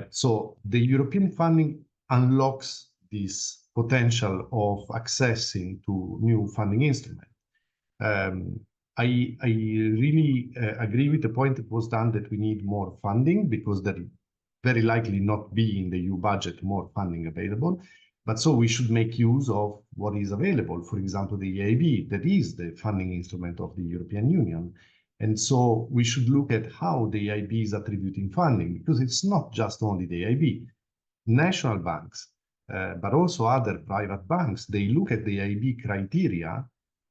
So the European funding unlocks this potential of accessing to new funding instruments. I really agree with the point that was done that we need more funding because there very likely not be in the EU budget more funding available. But so we should make use of what is available. For example, the EIB, that is the funding instrument of the European Union. And so we should look at how the EIB is attributing funding, because it's not just only the EIB. National banks, but also other private banks, they look at the EIB criteria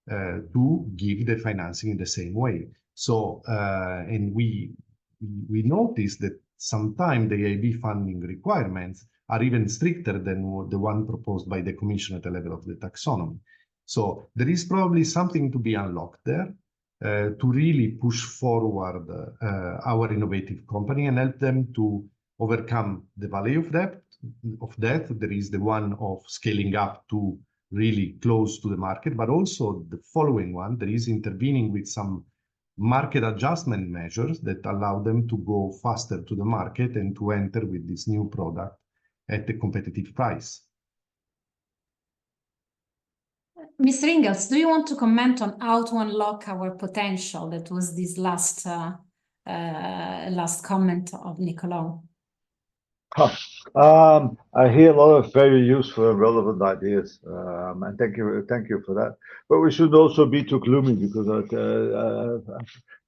to give the financing in the same way. So, and we notice that sometimes the EIB funding requirements are even stricter than the one proposed by the Commission at the level of the taxonomy. So there is probably something to be unlocked there to really push forward our innovative company and help them to overcome the valley of debt. There is the one of scaling up to really close to the market, but also the following one, there is intervening with some market adjustment measures that allow them to go faster to the market and to enter with this new product at a competitive price. Mr. Ingels, do you want to comment on how to unlock our potential? That was this last comment of Nicolas. I hear a lot of very useful and relevant ideas, and thank you for that. But we should also be too gloomy because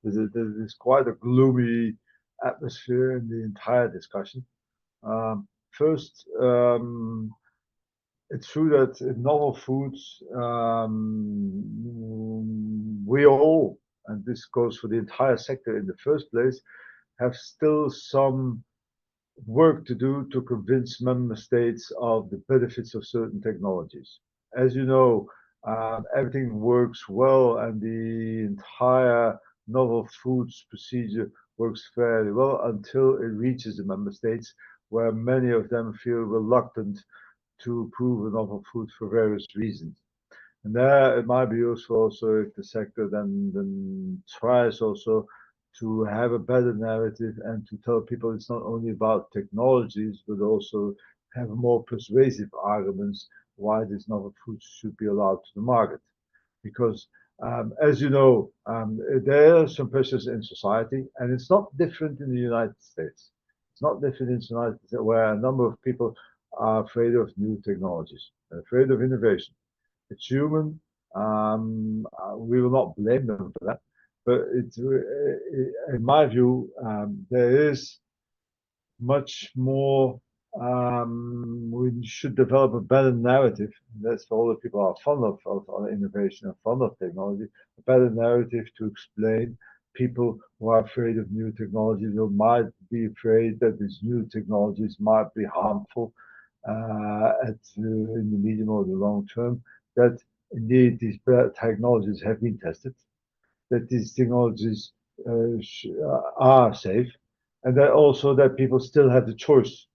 there's quite a gloomy atmosphere in the entire discussion. First, it's true that in novel foods, we all, and this goes for the entire sector in the first place, have still some work to do to convince member states of the benefits of certain technologies. As you know, everything works well and the entire novel foods procedure works fairly well until it reaches the member states, where many of them feel reluctant to approve a novel food for various reasons. And there it might be useful also if the sector then tries also to have a better narrative and to tell people it's not only about technologies, but also have more persuasive arguments why these novel foods should be allowed to the market. Because as you know, there are some pressures in society, and it's not different in the United States. It's not different in the United States, where a number of people are afraid of new technologies, afraid of innovation. It's human. We will not blame them for that. But in my view, there is much more we should develop a better narrative. That's for all the people who are fond of innovation and fond of technology, a better narrative to explain people who are afraid of new technologies or might be afraid that these new technologies might be harmful in the medium or the long term, that indeed these technologies have been tested, that these technologies are safe, and that also that people still have the choice.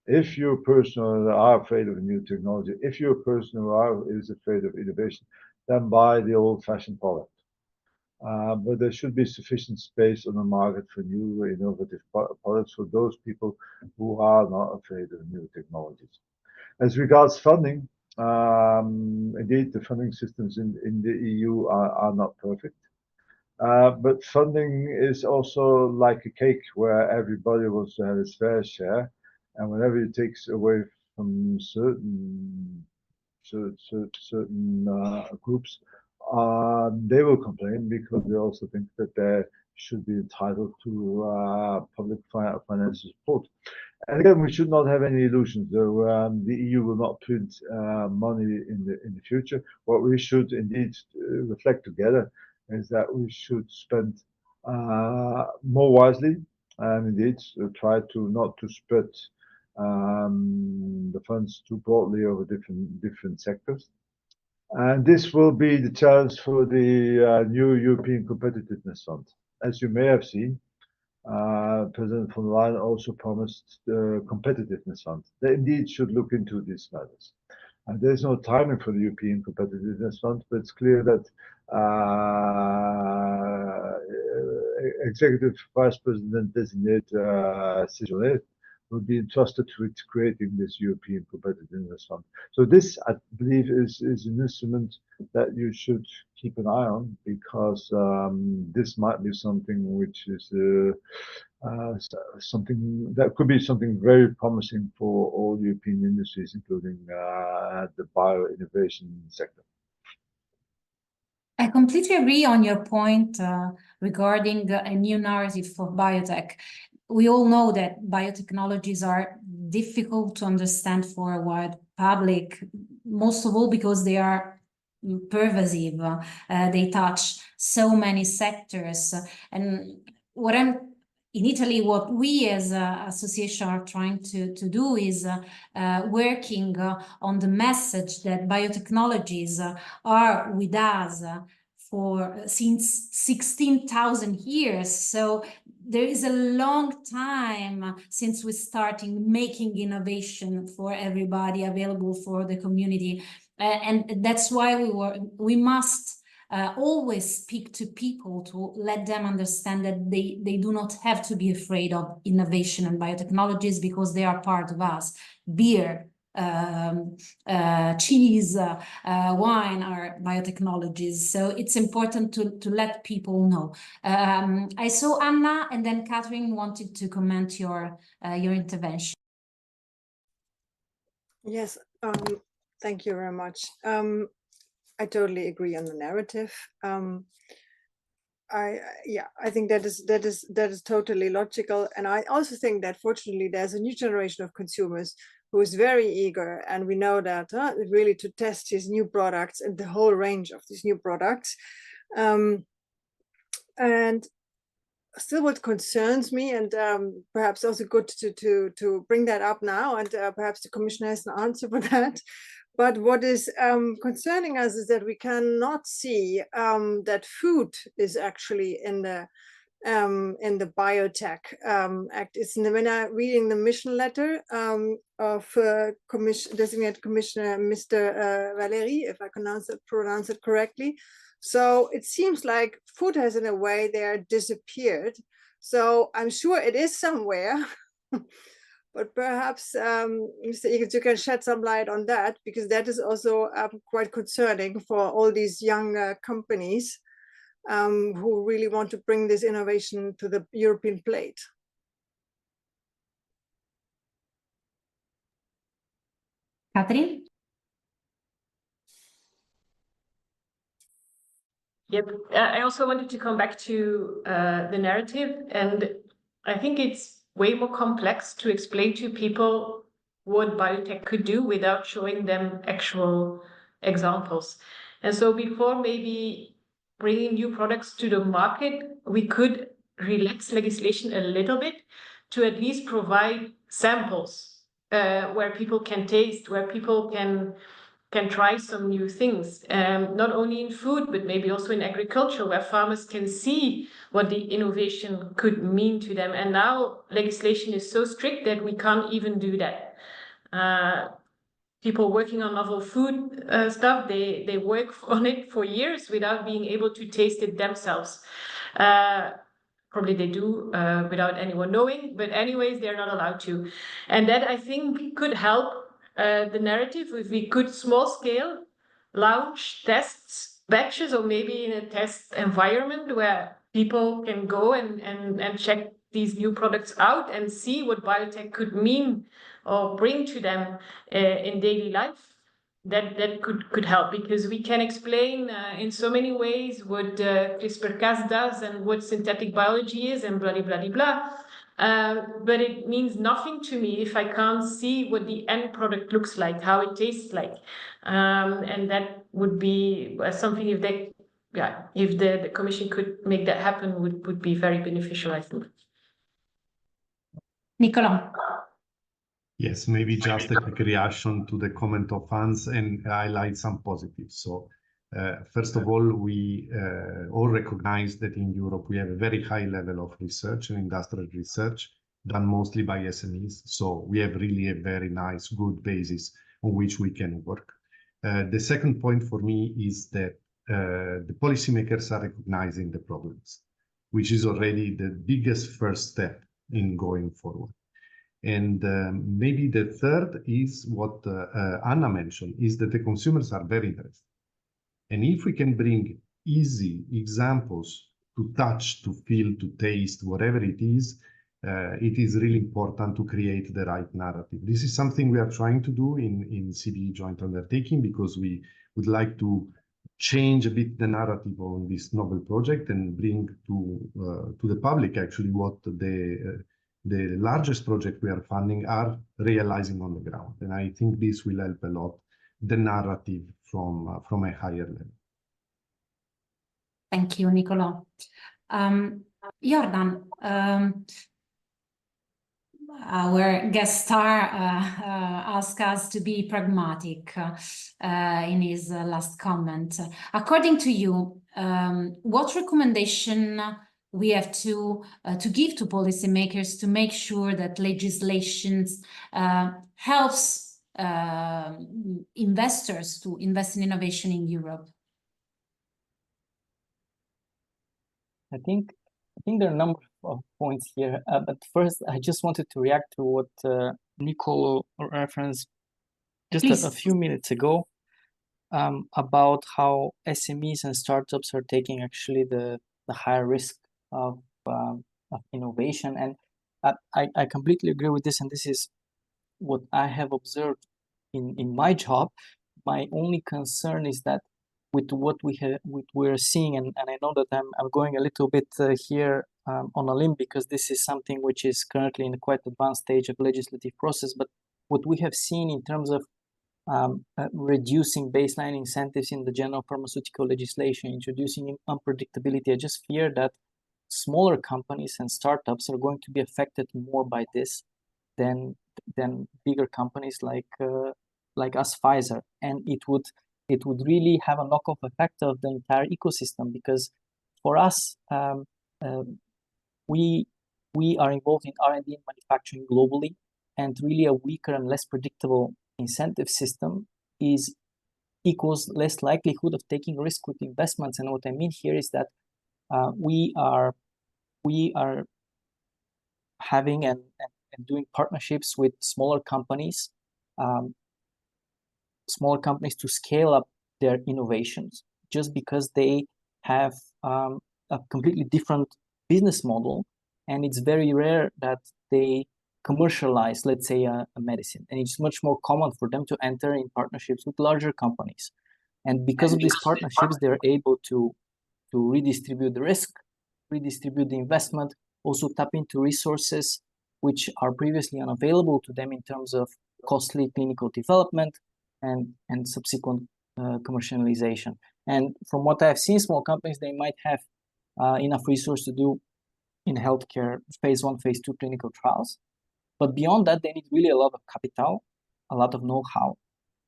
If you're a person who are afraid of new technology, if you're a person who is afraid of innovation, then buy the old-fashioned product. But there should be sufficient space on the market for new innovative products for those people who are not afraid of new technologies. As regards funding, indeed, the funding systems in the EU are not perfect. But funding is also like a cake where everybody wants to have its fair share. And whenever it takes away from certain groups, they will complain because they also think that they should be entitled to public financial support. And again, we should not have any illusions. Though the EU will not print money in the future. What we should indeed reflect together is that we should spend more wisely, and indeed try to not to spread the funds too broadly over different sectors. And this will be the challenge for the new European Competitiveness Fund. As you may have seen, President von der Leyen also promised the Competitiveness Fund. They indeed should look into these matters. And there's no timing for the European Competitiveness Fund, but it's clear that Executive Vice President designate Séjourné will be entrusted with creating this European Competitiveness Fund. So this, I believe, is an instrument that you should keep an eye on, because this might be something which is something that could be something very promising for all European industries, including the bio-innovation sector. I completely agree on your point regarding a new narrative for biotech. We all know that biotechnologies are difficult to understand for a wide public, most of all because they are pervasive. They touch so many sectors. And in Italy, what we as an association are trying to do is working on the message that biotechnologies are with us since 16,000 years. So there is a long time since we started making innovation for everybody, available for the community. And that's why we must always speak to people to let them understand that they do not have to be afraid of innovation and biotechnologies, because they are part of us. Beer, cheese, wine are biotechnologies. So it's important to let people know. I saw Anna, and then Catherine wanted to comment your intervention. Yes, thank you very much. I totally agree on the narrative. I think that is totally logical, and I also think that fortunately there's a new generation of consumers who is very eager, and we know that really to test these new products and the whole range of these new products. And still, what concerns me, and perhaps also good to bring that up now, and perhaps the Commissioner has an answer for that. But what is concerning us is that we cannot see that food is actually in the Biotech Act. It's when I'm reading the mission letter of designated Commissioner Mr. Valéry, if I pronounce it correctly. So it seems like food has, in a way, there disappeared. So I'm sure it is somewhere. But perhaps, Mr. Eagles, you can shed some light on that, because that is also quite concerning for all these young companies who really want to bring this innovation to the European plate. Catherine? Yep. I also wanted to come back to the narrative, and I think it's way more complex to explain to people what biotech could do without showing them actual examples. And so before maybe bringing new products to the market, we could relax legislation a little bit to at least provide samples where people can taste, where people can try some new things, not only in food, but maybe also in agriculture, where farmers can see what the innovation could mean to them. And now legislation is so strict that we can't even do that. People working on novel food stuff, they work on it for years without being able to taste it themselves. Probably they do without anyone knowing, but anyways, they're not allowed to. And that, I think, could help the narrative if we could small scale launch tests, batches, or maybe in a test environment where people can go and check these new products out and see what biotech could mean or bring to them in daily life. That could help, because we can explain in so many ways what CRISPR-Cas does and what synthetic biology is and blah, blah, blah, blah. But it means nothing to me if I can't see what the end product looks like, how it tastes like. And that would be something if the Commission could make that happen would be very beneficial, I think. Nicolas. Yes, maybe just a quick reaction to the comment of Hans and highlight some positives. So first of all, we all recognize that in Europe we have a very high level of research and industrial research done mostly by SMEs. So we have really a very nice, good basis on which we can work. The second point for me is that the policymakers are recognizing the problems, which is already the biggest first step in going forward. And maybe the third is what Anna mentioned, is that the consumers are very interested. And if we can bring easy examples to touch, to feel, to taste, whatever it is really important to create the right narrative. This is something we are trying to do in CDE joint undertaking, because we would like to change a bit the narrative on this novel project and bring to the public actually what the largest project we are funding are realizing on the ground. And I think this will help a lot the narrative from a higher level. Thank you, Nicolas. Jordan, our guest star asked us to be pragmatic in his last comment. According to you, what recommendation we have to give to policymakers to make sure that legislations helps investors to invest in innovation in Europe? I think there are a number of points here, but first I just wanted to react to what Nicolo referenced just a few minutes ago about how SMEs and startups are taking actually the higher risk of innovation. And I completely agree with this, and this is what I have observed in my job. My only concern is that with what we're seeing, and I know that I'm going a little bit here on a limb, because this is something which is currently in a quite advanced stage of legislative process, but what we have seen in terms of reducing baseline incentives in the general pharmaceutical legislation, introducing unpredictability, I just fear that smaller companies and startups are going to be affected more by this than bigger companies like us, Pfizer, and it would really have a knock-off effect of the entire ecosystem, because for us, we are involved in R&D and manufacturing globally, and really a weaker and less predictable incentive system equals less likelihood of taking risk with investments. And what I mean here is that we are having and doing partnerships with smaller companies to scale up their innovations, just because they have a completely different business model, and it's very rare that they commercialize, let's say, a medicine, and it's much more common for them to enter in partnerships with larger companies. And because of these partnerships, they're able to redistribute the risk, redistribute the investment, also tap into resources which are previously unavailable to them in terms of costly clinical development and subsequent commercialization. And from what I've seen, small companies, they might have enough resource to do in healthcare phase 1, phase 2 clinical trials. But beyond that, they need really a lot of capital, a lot of know-how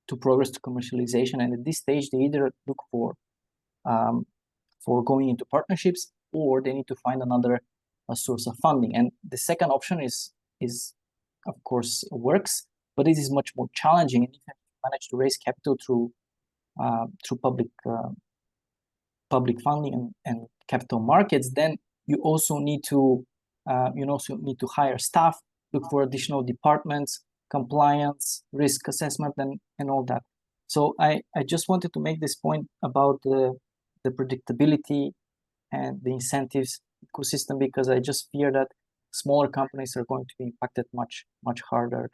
to progress to commercialization. And at this stage, they either look for going into partnerships, or they need to find another source of funding. And the second option is of course works, but it is much more challenging. And if you manage to raise capital through public funding and capital markets, then you also need to hire staff, look for additional departments, compliance, risk assessment, and all that. So I just wanted to make this point about the predictability and the incentives ecosystem, because I just fear that smaller companies are going to be impacted much harder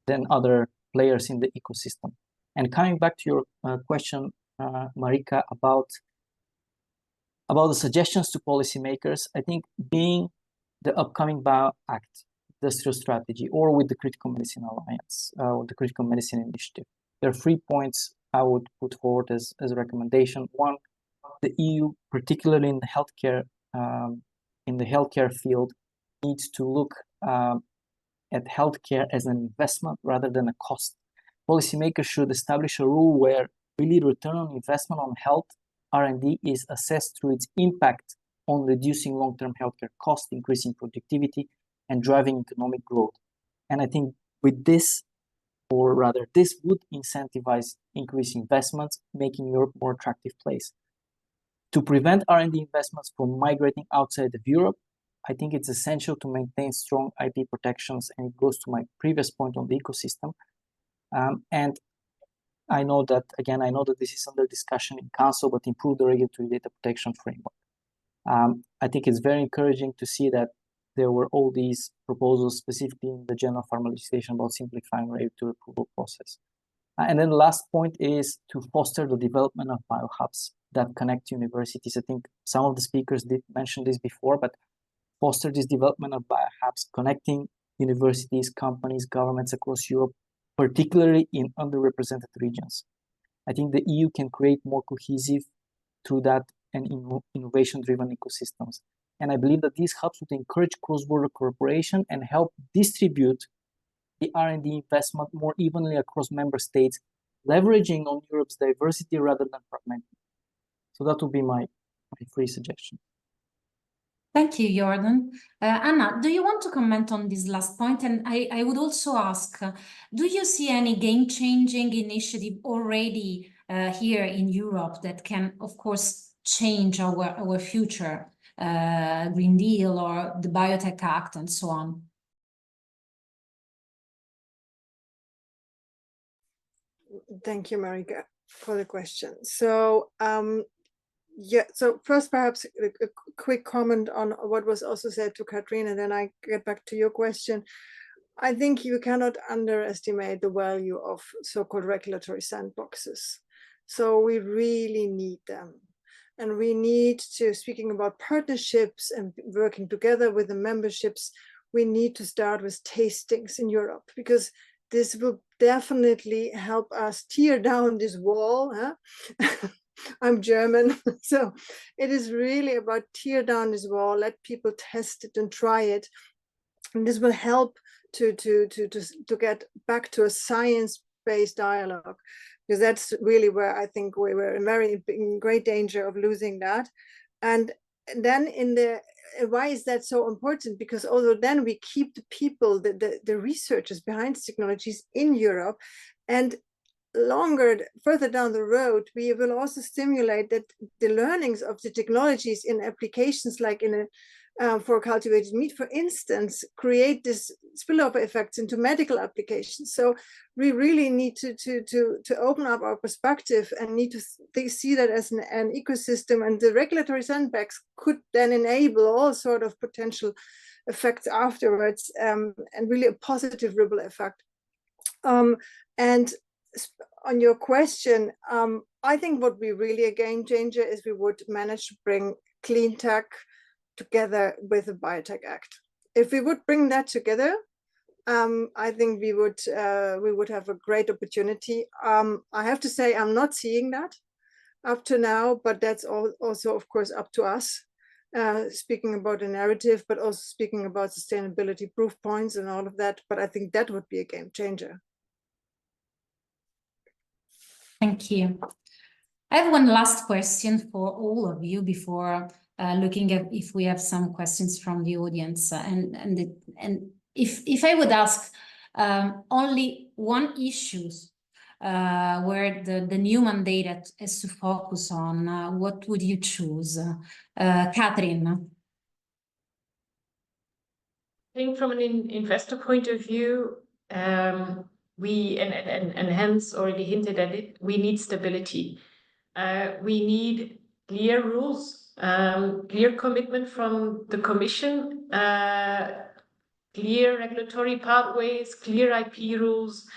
than other players in the ecosystem. And coming back to your question, Marika, about the suggestions to policymakers, I think being the upcoming Bio Act, industrial strategy, or with the Critical Medicine Alliance, or the Critical Medicine Initiative, there are 3 points I would put forward as a recommendation. One, the EU, particularly in the healthcare field, needs to look at healthcare as an investment rather than a cost. Policymakers should establish a rule where really return on investment on health R&D is assessed through its impact on reducing long-term healthcare costs, increasing productivity, and driving economic growth. And I think with this, or rather, this would incentivize increased investments, making Europe a more attractive place. To prevent R&D investments from migrating outside of Europe, I think it's essential to maintain strong IP protections, and it goes to my previous point on the ecosystem. And I know that this is under discussion in Council, but improve the regulatory data protection framework. I think it's very encouraging to see that there were all these proposals, specifically in the general pharma legislation, about simplifying regulatory approval process. And then the last point is to foster the development of biohubs that connect universities. I think some of the speakers did mention this before, but foster this development of biohubs, connecting universities, companies, governments across Europe, particularly in underrepresented regions. I think the EU can create more cohesive through that and innovation-driven ecosystems. And I believe that these hubs would encourage cross-border cooperation and help distribute the R&D investment more evenly across member states, leveraging on Europe's diversity rather than fragmenting. So that would be my 3 suggestions. Thank you, Jordan. Anna, do you want to comment on this last point? And I would also ask, do you see any game-changing initiative already here in Europe that can, of course, change our future, Green Deal or the Biotech Act and so on? Thank you, Marika, for the question. So, so first, perhaps a quick comment on what was also said to Katrina, and then I get back to your question. I think you cannot underestimate the value of so-called regulatory sandboxes. So we really need them. And we need to, speaking about partnerships and working together with the memberships, we need to start with tastings in Europe, because this will definitely help us tear down this wall. I'm German, so it is really about tear down this wall, let people test it and try it. And this will help to get back to a science-based dialogue, because that's really where I think we were in great danger of losing that. And then why is that so important? Because although then we keep the people, the researchers behind technologies in Europe, and further down the road, we will also stimulate that the learnings of the technologies in applications like for cultivated meat, for instance, create this spillover effects into medical applications. So we really need to open up our perspective and need to see that as an ecosystem, and the regulatory sandbags could then enable all sort of potential effects afterwards, and really a positive ripple effect. And on your question, I think what would be really a game changer is we would manage to bring clean tech together with the Biotech Act. If we would bring that together, I think we would have a great opportunity. I have to say I'm not seeing that up to now, but that's also, of course, up to us. Speaking about a narrative, but also speaking about sustainability proof points and all of that. But I think that would be a game changer. Thank you. I have one last question for all of you before looking at if we have some questions from the audience. And if I would ask only one issue where the new mandate has to focus on, what would you choose? Catherine? I think from an investor point of view, we, and Hans already hinted at it, we need stability. We need clear rules, clear commitment from the Commission, clear regulatory pathways, clear IP rules.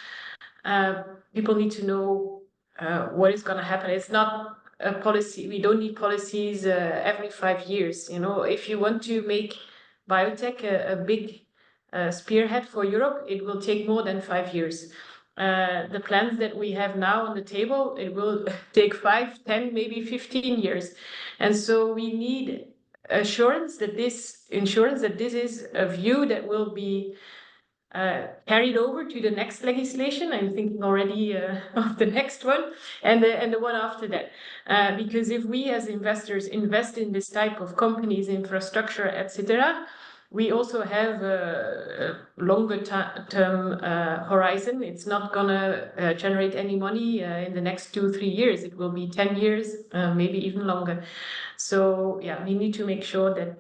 People need to know what is going to happen. It's not a policy. We don't need policies every 5 years. You know, if you want to make biotech a big spearhead for Europe, it will take more than 5 years. The plans that we have now on the table, it will take 5, 10, maybe 15 years. And so we need assurance that this is a view that will be carried over to the next legislation. I'm thinking already of the next one and the one after that. Because if we as investors invest in this type of companies, infrastructure, etc., we also have a longer term horizon. It's not gonna generate any money in the next 2-3 years. It will be 10 years, maybe even longer. So yeah, we need to make sure that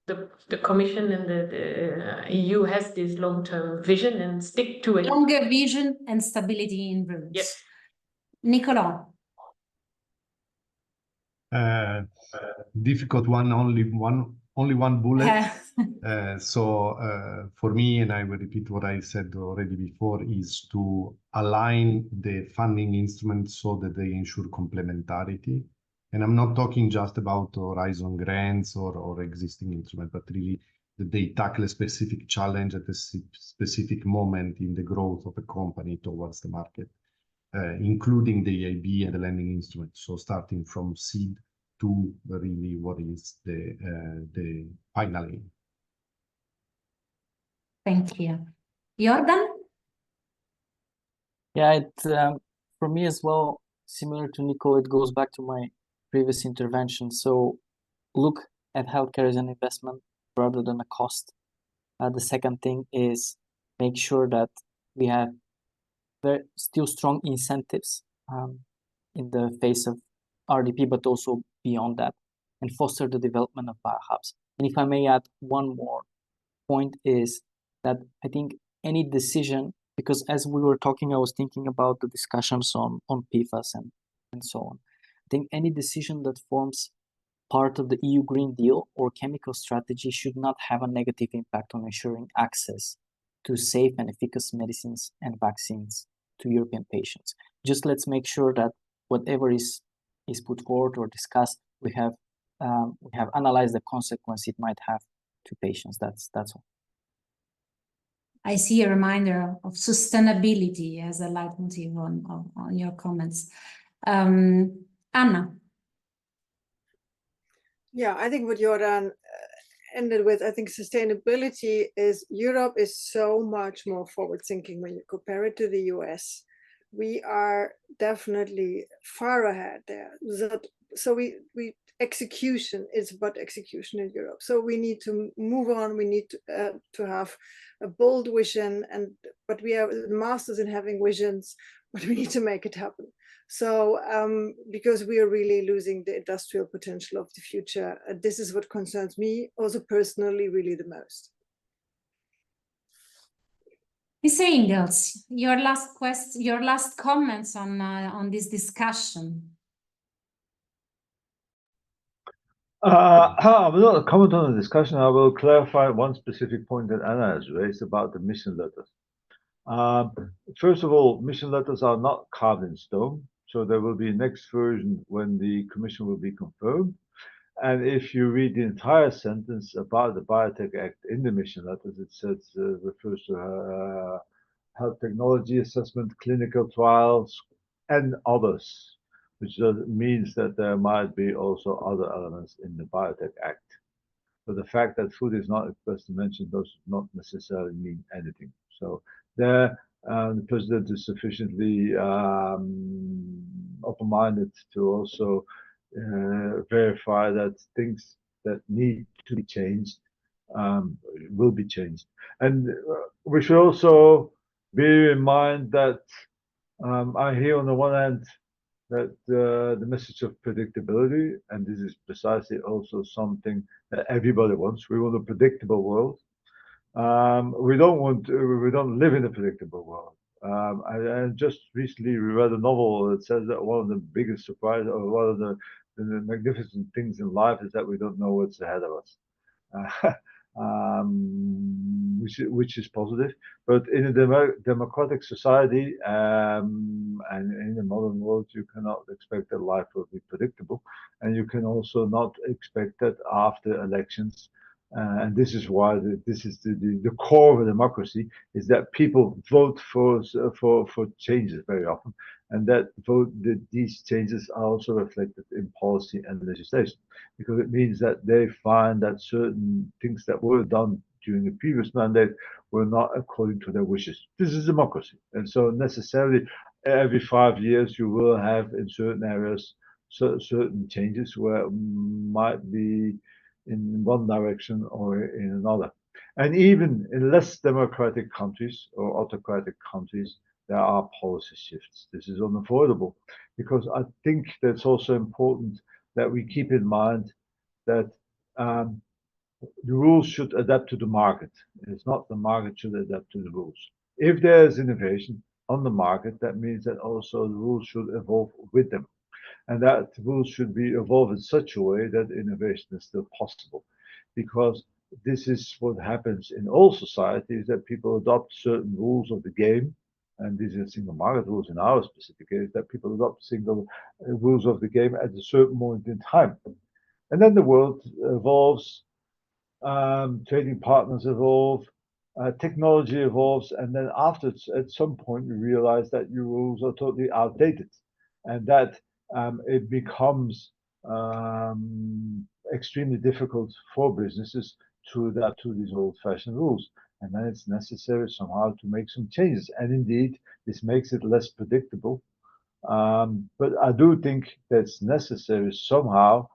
the Commission and the EU has this long-term vision and stick to it. Longer vision and stability in rules. Yes. Nicolas? Difficult one, only one bullet. So for me, and I will repeat what I said already before, is to align the funding instruments so that they ensure complementarity. And I'm not talking just about Horizon grants or existing instruments, but really that they tackle a specific challenge at a specific moment in the growth of a company towards the market, including the EIB and the lending instrument. So starting from seed to really what is the final aim. Thank you. Jordan? Yeah, for me as well, similar to Nico, it goes back to my previous intervention. So look at healthcare as an investment rather than a cost. The second thing is make sure that we have still strong incentives in the face of RDP, but also beyond that, and foster the development of biohubs. And if I may add one more point, is that I think any decision, because as we were talking, I was thinking about the discussions on PFAS and so on. I think any decision that forms part of the EU Green Deal or chemical strategy should not have a negative impact on ensuring access to safe and efficacious medicines and vaccines to European patients. Just let's make sure that whatever is put forward or discussed, we have analyzed the consequence it might have to patients. That's all. I see a reminder of sustainability as a leitmotif on your comments. Anna? Yeah, I think what Jordan ended with, I think sustainability is, Europe is so much more forward thinking when you compare it to the US. We are definitely far ahead there. So execution is about execution in Europe. So we need to move on. We need to have a bold vision, but we are masters in having visions, but we need to make it happen. So because we are really losing the industrial potential of the future, this is what concerns me also personally really the most. Mr. Ingels, your last comments on this discussion. I will not comment on the discussion. I will clarify one specific point that Anna has raised about the mission letters. First of all, mission letters are not carved in stone. So there will be a next version when the Commission will be confirmed. And if you read the entire sentence about the Biotech Act in the mission letters, it says, refers to health technology assessment, clinical trials, and others, which means that there might be also other elements in the Biotech Act. But the fact that food is not expressly mentioned does not necessarily mean anything. So there, the president is sufficiently open-minded to also verify that things that need to be changed will be changed. And we should also bear in mind that I hear on the one hand that the message of predictability, and this is precisely also something that everybody wants. We want a predictable world. We don't live in a predictable world. I just recently read a novel that says that one of the biggest surprises, or one of the magnificent things in life, is that we don't know what's ahead of us. Which is positive, but in a democratic society and in the modern world, you cannot expect that life will be predictable, and you can also not expect that after elections. And this is why this is the core of a democracy, is that people vote for changes very often, and that these changes are also reflected in policy and legislation, because it means that they find that certain things that were done during the previous mandate were not according to their wishes. This is democracy, and so necessarily every 5 years you will have in certain areas certain changes where it might be in one direction or in another. And even in less democratic countries or autocratic countries, there are policy shifts. This is unavoidable, because I think that's also important that we keep in mind that the rules should adapt to the market. It's not the market should adapt to the rules. If there's innovation on the market, that means that also the rules should evolve with them. And that rules should be evolved in such a way that innovation is still possible. Because this is what happens in all societies, that people adopt certain rules of the game. And these are single market rules in our specific case, that people adopt single rules of the game at a certain moment in time. And then the world evolves, trading partners evolve, technology evolves, and then after, at some point, you realize that your rules are totally outdated, and that it becomes extremely difficult for businesses to adapt to these old-fashioned rules. And then it's necessary somehow to make some changes. And indeed, this makes it less predictable. But I do think that's necessary somehow,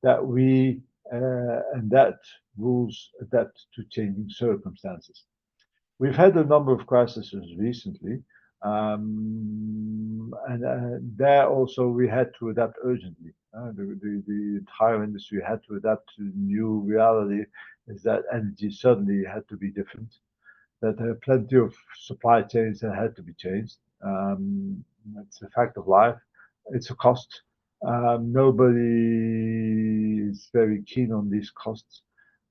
that we and that rules adapt to changing circumstances. We've had a number of crises recently, and there also we had to adapt urgently. The entire industry had to adapt to the new reality, is that energy suddenly had to be different, that there are plenty of supply chains that had to be changed. It's a fact of life. It's a cost. Nobody is very keen on these costs,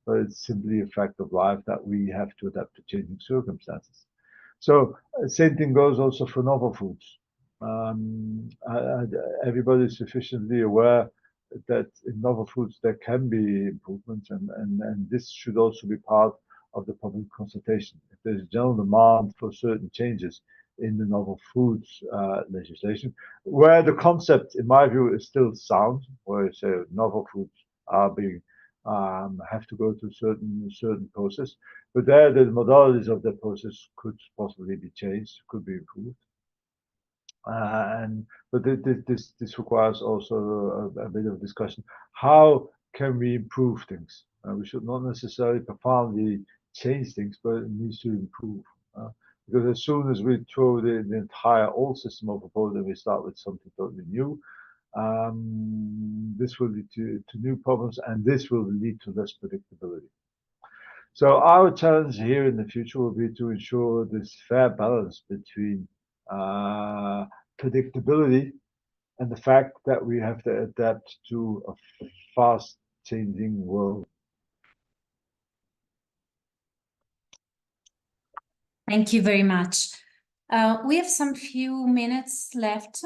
but it's simply a fact of life that we have to adapt to changing circumstances. So same thing goes also for novel foods. Everybody is sufficiently aware that in novel foods there can be improvements, and this should also be part of the public consultation. If there's general demand for certain changes in the novel foods legislation, where the concept, in my view, is still sound, where you say novel foods are being have to go through certain process, but there the modalities of the process could possibly be changed, could be improved. But this requires also a bit of discussion. How can we improve things? We should not necessarily profoundly change things, but it needs to improve. Because as soon as we throw the entire old system overboard and we start with something totally new, this will lead to new problems, and this will lead to less predictability. So our challenge here in the future will be to ensure this fair balance between predictability and the fact that we have to adapt to a fast changing world. Thank you very much. We have some few minutes left.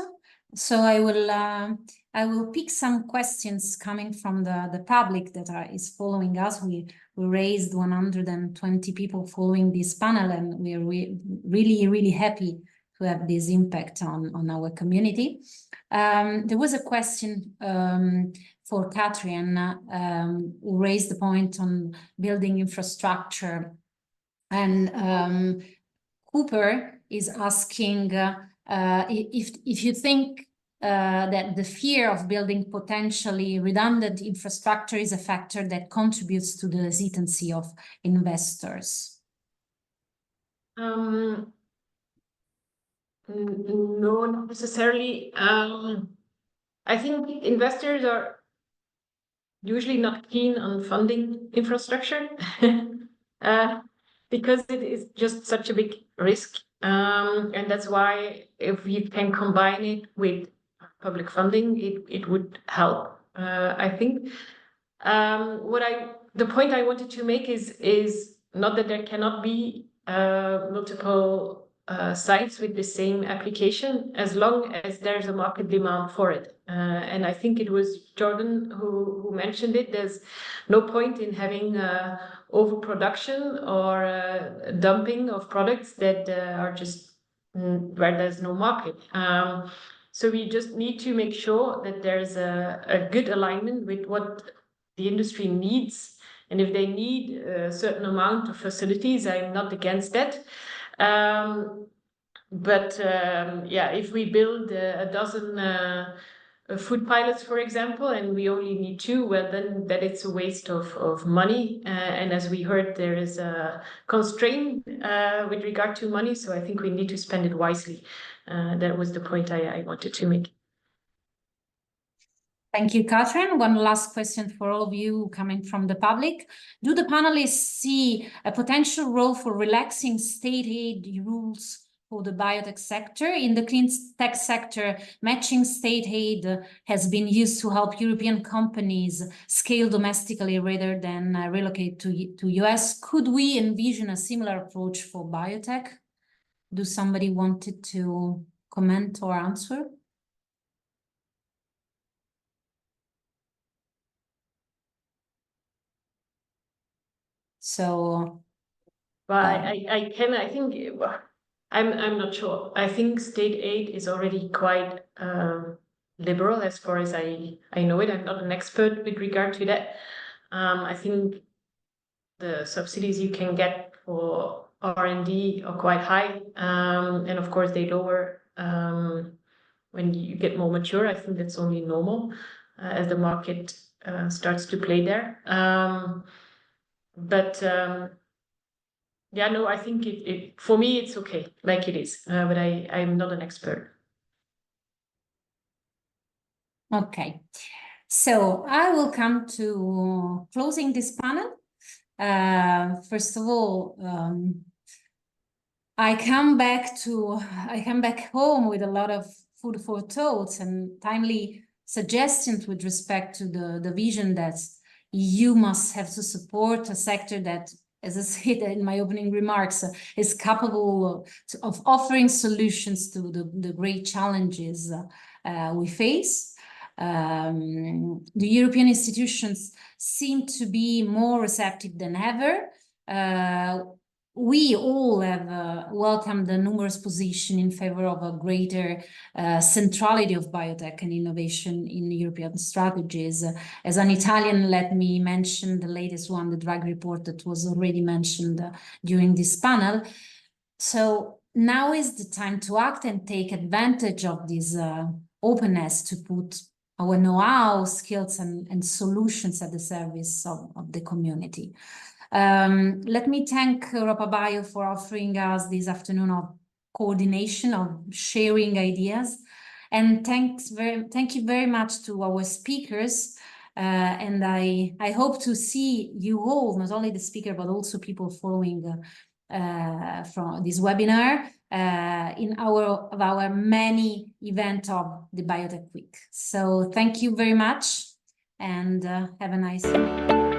So I will pick some questions coming from the public that is following us. We raised 120 people following this panel, and we are really happy to have this impact on our community. There was a question for Catherine, who raised the point on building infrastructure, and Cooper is asking if you think that the fear of building potentially redundant infrastructure is a factor that contributes to the hesitancy of investors. No, not necessarily. I think investors are usually not keen on funding infrastructure because it is just such a big risk. And that's why if you can combine it with public funding, it would help, I think. The point I wanted to make is not that there cannot be multiple sites with the same application, as long as there's a market demand for it. And I think it was Jordan who mentioned it. There's no point in having overproduction or dumping of products that are just where there's no market. So we just need to make sure that there's a good alignment with what the industry needs. And if they need a certain amount of facilities, I'm not against that. Yeah, if we build a dozen food pilots, for example, and we only need 2, well, then that it's a waste of money. And as we heard, there is a constraint with regard to money. So I think we need to spend it wisely. That was the point I wanted to make. Thank you, Catherine. One last question for all of you coming from the public. Do the panelists see a potential role for relaxing state aid rules for the biotech sector? In the clean tech sector, matching state aid has been used to help European companies scale domestically rather than relocate to US. Could we envision a similar approach for biotech? Do somebody wanted to comment or answer? So, well, I think I'm not sure. I think state aid is already quite liberal as far as I know it. I'm not an expert with regard to that. I think the subsidies you can get for R&D are quite high, and of course they lower when you get more mature. I think that's only normal as the market starts to play there. Yeah, no, I think it for me it's okay like it is, but I'm not an expert. Okay, so I will come to closing this panel. First of all, I come back home with a lot of food for thought and timely suggestions with respect to the vision that EU must have to support a sector that, as I said in my opening remarks, is capable of offering solutions to the great challenges we face. The European institutions seem to be more receptive than ever. We all have welcomed the numerous positions in favor of a greater centrality of biotech and innovation in European strategies. As an Italian, let me mention the latest one, the drug report that was already mentioned during this panel. So now is the time to act and take advantage of this openness to put our know-how, skills, and solutions at the service of the community. Let me thank EuropaBio for offering us this afternoon of coordination, of sharing ideas. And thank you very much to our speakers. And I hope to see you all, not only the speaker, but also people following from this webinar in our many events of the Biotech Week. So thank you very much and have a nice day.